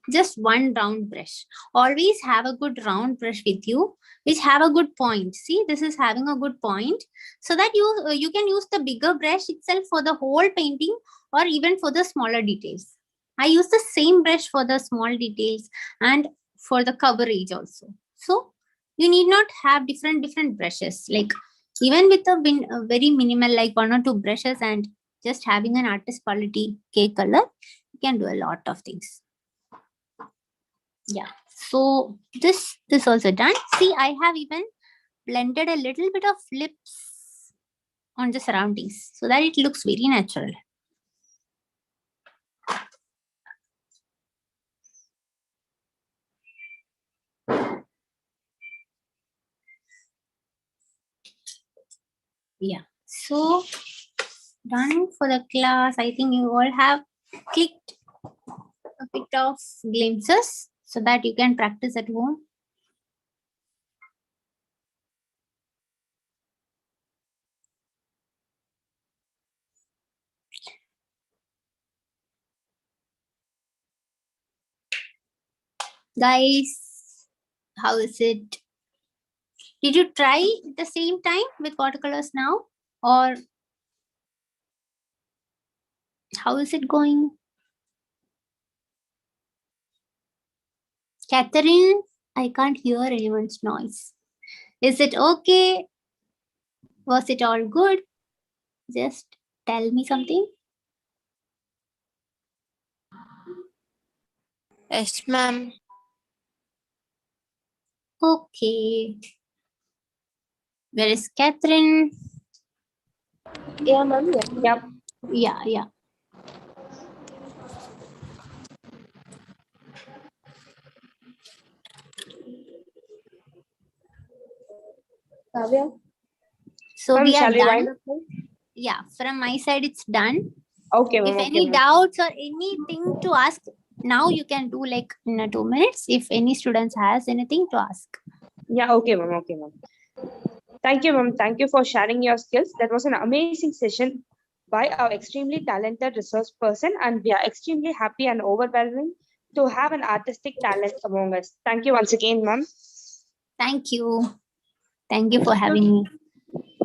just one round brush. Always have a good round brush with you, which have a good point. See, this is having a good point, so that you can use the bigger brush itself for the whole painting, or even for the smaller details. I use the same brush for the small details and for the coverage also. So you need not have different brushes. Like even with a very minimal, like 1 or 2 brushes, and just having an artist quality cake color, you can do a lot of things. Yeah, so this also done. See, I have even blended a little bit of lips on the surroundings so that it looks very natural. Yeah, so done for the class. I think you all have clicked a bit of glimpses so that you can practice at home. Guys, how is it? Did you try at the same time with watercolors now, or how is it going? Catherine, I can't hear anyone's noise. Is it okay? Was it all good? Just tell me something. Yes, ma'am. Okay. Where is Catherine? Yeah, ma'am. Yeah. Yep. Yeah. Kavya? So Ma'am, we are shall we done. wind up now? Yeah, from my side it's done. Okay, If ma'am. Okay, any ma'am. doubts or anything to ask, now you can do like in 2 minutes. If any students has anything to ask. Yeah, okay, ma'am. Okay, ma'am. Thank you, ma'am. Thank you for sharing your skills. That was an amazing session by our extremely talented resource person, and we are extremely happy and overwhelming to have an artistic talent among us. Thank you once again, ma'am. Thank you. Thank you for having me.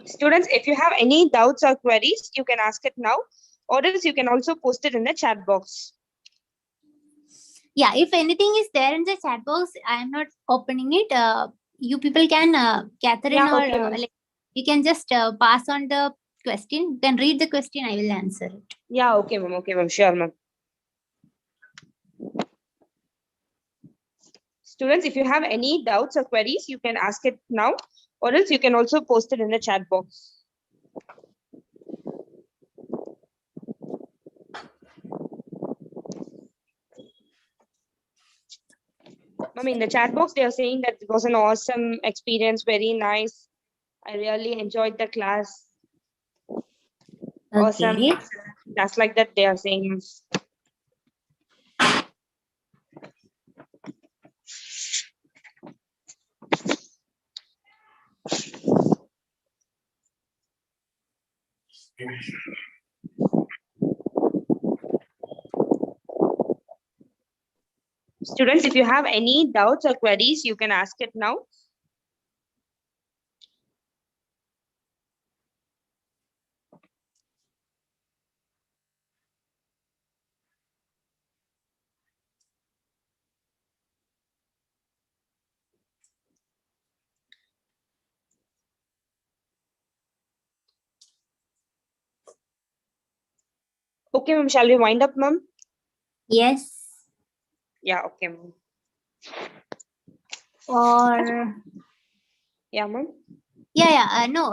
Students, if you have any doubts or queries, you can ask it now, or else you can also post it in the chat box. Yeah, if anything is there in the chat box, I am not opening it. You people can, Catherine, Yeah, or okay, ma'am. like, you can just pass on the question. You can read the question. I will answer it. Yeah, okay, ma'am. Okay, ma'am. Sure, ma'am. Students, if you have any doubts or queries, you can ask it now, or else you can also post it in the chat box. Ma'am, in the chat box, they are saying that it was an awesome experience, very nice. I really enjoyed the class. Awesome. Okay. That's like that they are saying. Students, if you have any doubts or queries, you can ask it now. Okay, ma'am, shall we wind up, ma'am? Yes. Yeah, okay, ma'am. Or Yeah, ma'am. yeah. No.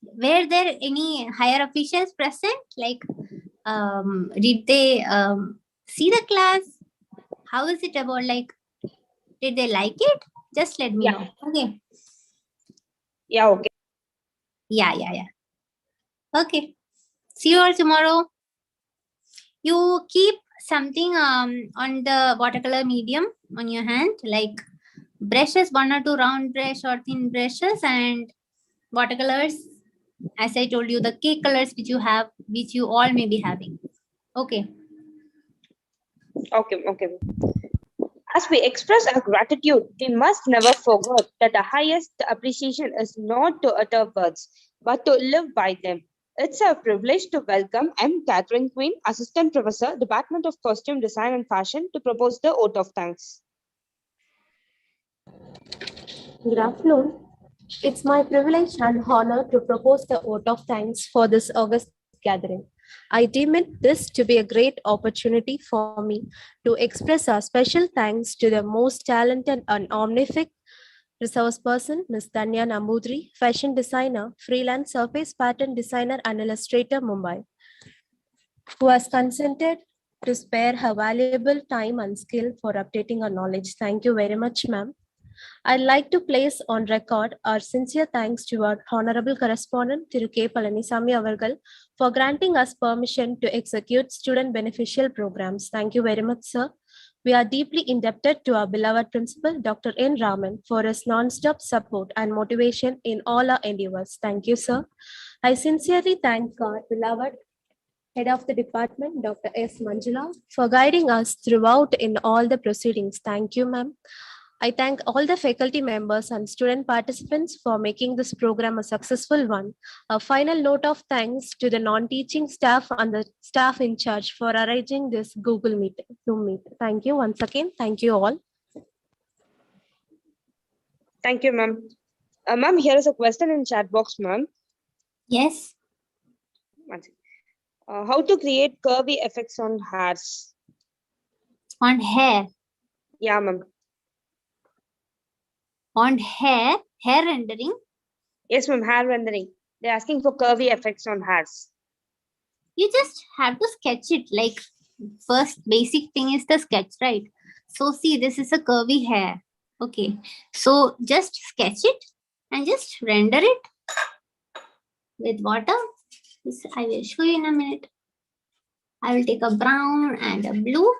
Were there any higher officials present? Like, did they see the class? How is it about? Like, did they like it? Just let me Yeah. know. Okay. Yeah, okay. Yeah. Okay. See you all tomorrow. You keep something on the watercolor medium on your hand, like brushes, 1 or 2 round brush or thin brushes, and watercolors. As I told you, the cake colors which you have, which you all may be having. Okay. Okay, okay. As we express our gratitude, we must never forget that the highest appreciation is not to utter words, but to live by them. It's a privilege to welcome M. Catherine Quinn, Assistant Professor, Department of Costume Design and Fashion, to propose the vote of thanks. Good afternoon. It's my privilege and honor to propose the vote of thanks for this August gathering. I deem it this to be a great opportunity for me to express our special thanks to the most talented and omnific resource person, Ms. Danya Nambudri, fashion designer, freelance surface pattern designer and illustrator, Mumbai, who has consented to spare her valuable time and skill for updating our knowledge. Thank you very much, ma'am. I'd like to place on record our sincere thanks to our Honorable Correspondent, Thiru K. Palanisamy Avargal, for granting us permission to execute student beneficial programs. Thank you very much, sir. We are deeply indebted to our beloved Principal, Dr. N. Raman, for his non-stop support and motivation in all our endeavors. Thank you, sir. I sincerely thank our beloved Head of the Department, Dr. S. Manjula, for guiding us throughout in all the proceedings. Thank you, ma'am. I thank all the faculty members and student participants for making this program a successful one. A final note of thanks to the non-teaching staff and the staff in charge for arranging this Google Meet, Zoom Meet. Thank you once again. Thank you all. Thank you, ma'am. Ma'am, here is a question in chat box, ma'am. Yes. How to create curvy effects on hairs? On hair. Yeah, ma'am. On hair rendering. Yes, ma'am, hair rendering. They're asking for curvy effects on hairs. You just have to sketch it. Like, first basic thing is the sketch, right? So see, this is a curvy hair. Okay. So just sketch it and just render it with water. This I will show you in a minute. I will take a brown and a blue.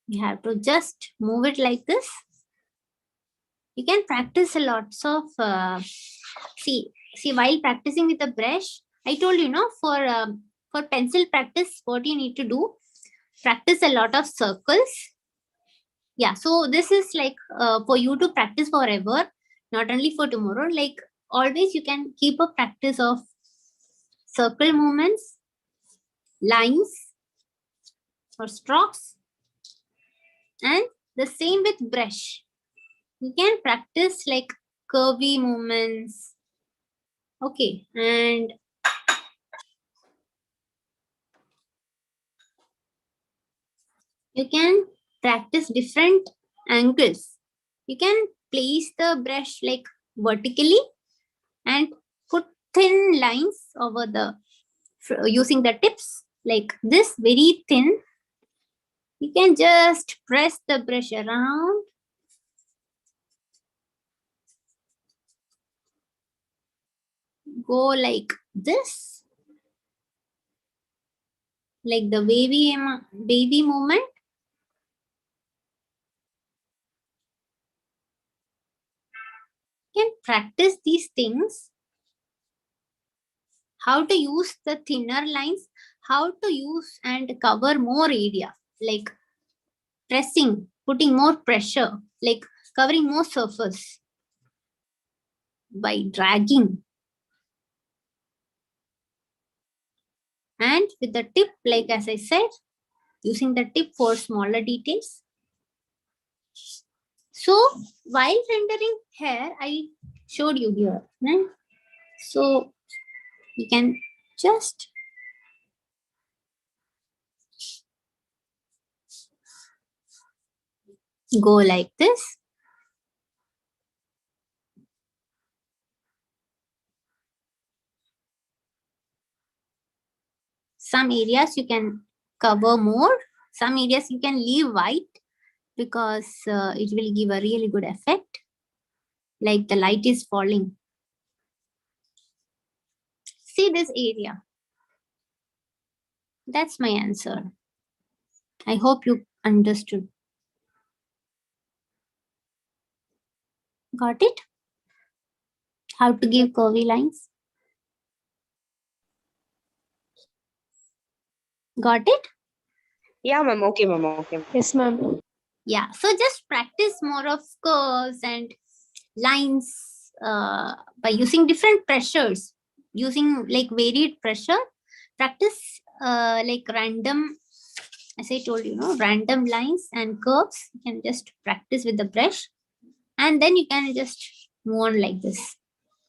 You have to just move it like this. You can practice a lot of see while practicing with a brush. I told you, for pencil practice, what you need to do, practice a lot of circles. Yeah, so this is like for you to practice forever, not only for tomorrow. Like always, you can keep a practice of circle movements, lines, or strokes, and the same with brush. You can practice like curvy movements. Okay, and You can practice different angles. You can place the brush like vertically and put thin lines over the using the tips like this, very thin. You can just press the brush around. Go like this, like the baby movement. You can practice these things. How to use the thinner lines, how to use and cover more area, like pressing, putting more pressure, like covering more surface by dragging. And with the tip, like as I said, using the tip for smaller details. So while rendering hair, I showed you here, right? So you can just go like this. Some areas you can cover more, some areas you can leave white because it will give a really good effect, like the light is falling. See this area. That's my answer. I hope you understood. Got it? How to give curvy lines? Got it? Yeah, ma'am. Okay, ma'am. Okay. Yes, ma'am. Yeah, so just practice more of curves and lines by using different pressures, using like varied pressure. Practice like random, as I told you, random lines and curves. You can just practice with the brush, and then you can just move on like this.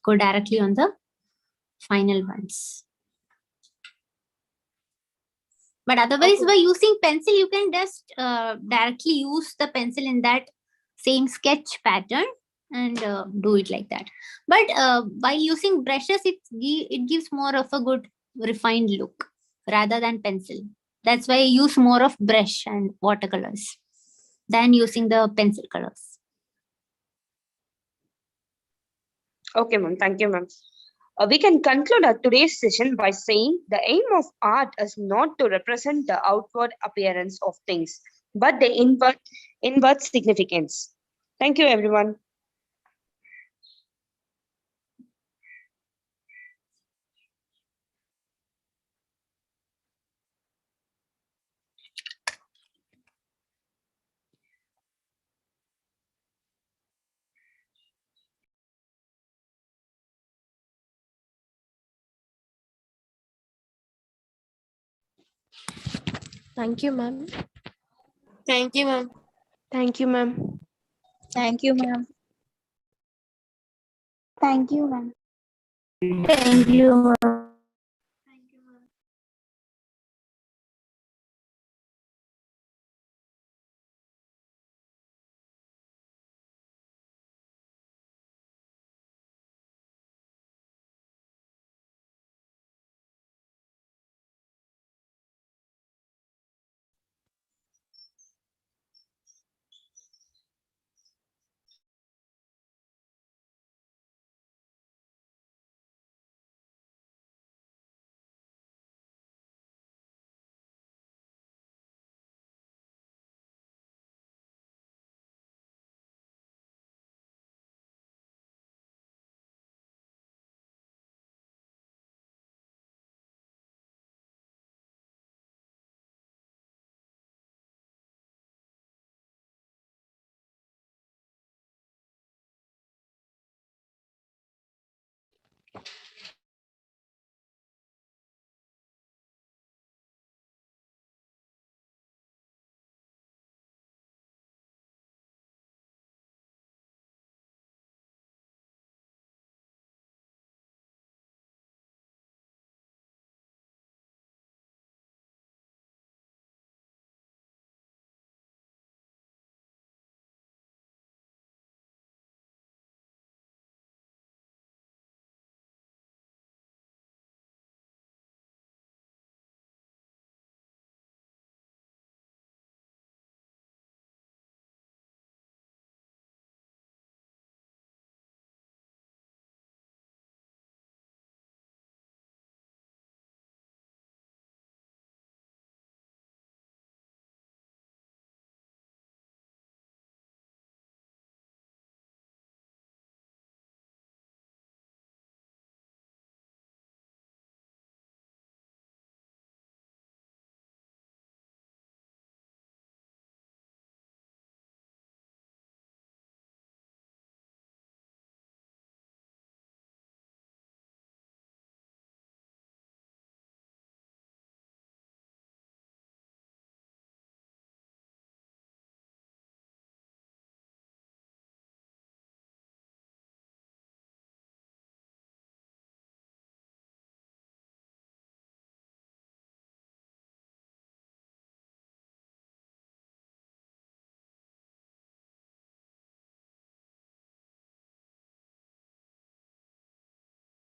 Go directly on the final ones. But otherwise, by using pencil, you can just directly use the pencil in that same sketch pattern and do it like that. But by using brushes, it gives more of a good refined look rather than pencil. That's why I use more of brush and watercolors than using the pencil colors. Okay, ma'am. Thank you, ma'am. We can conclude our today's session by saying the aim of art is not to represent the outward appearance of things, but the inward significance. Thank you, everyone. Thank you, ma'am. Thank you, ma'am. Thank you, ma'am. Thank you, ma'am. Thank you, ma'am. Thank you, ma'am.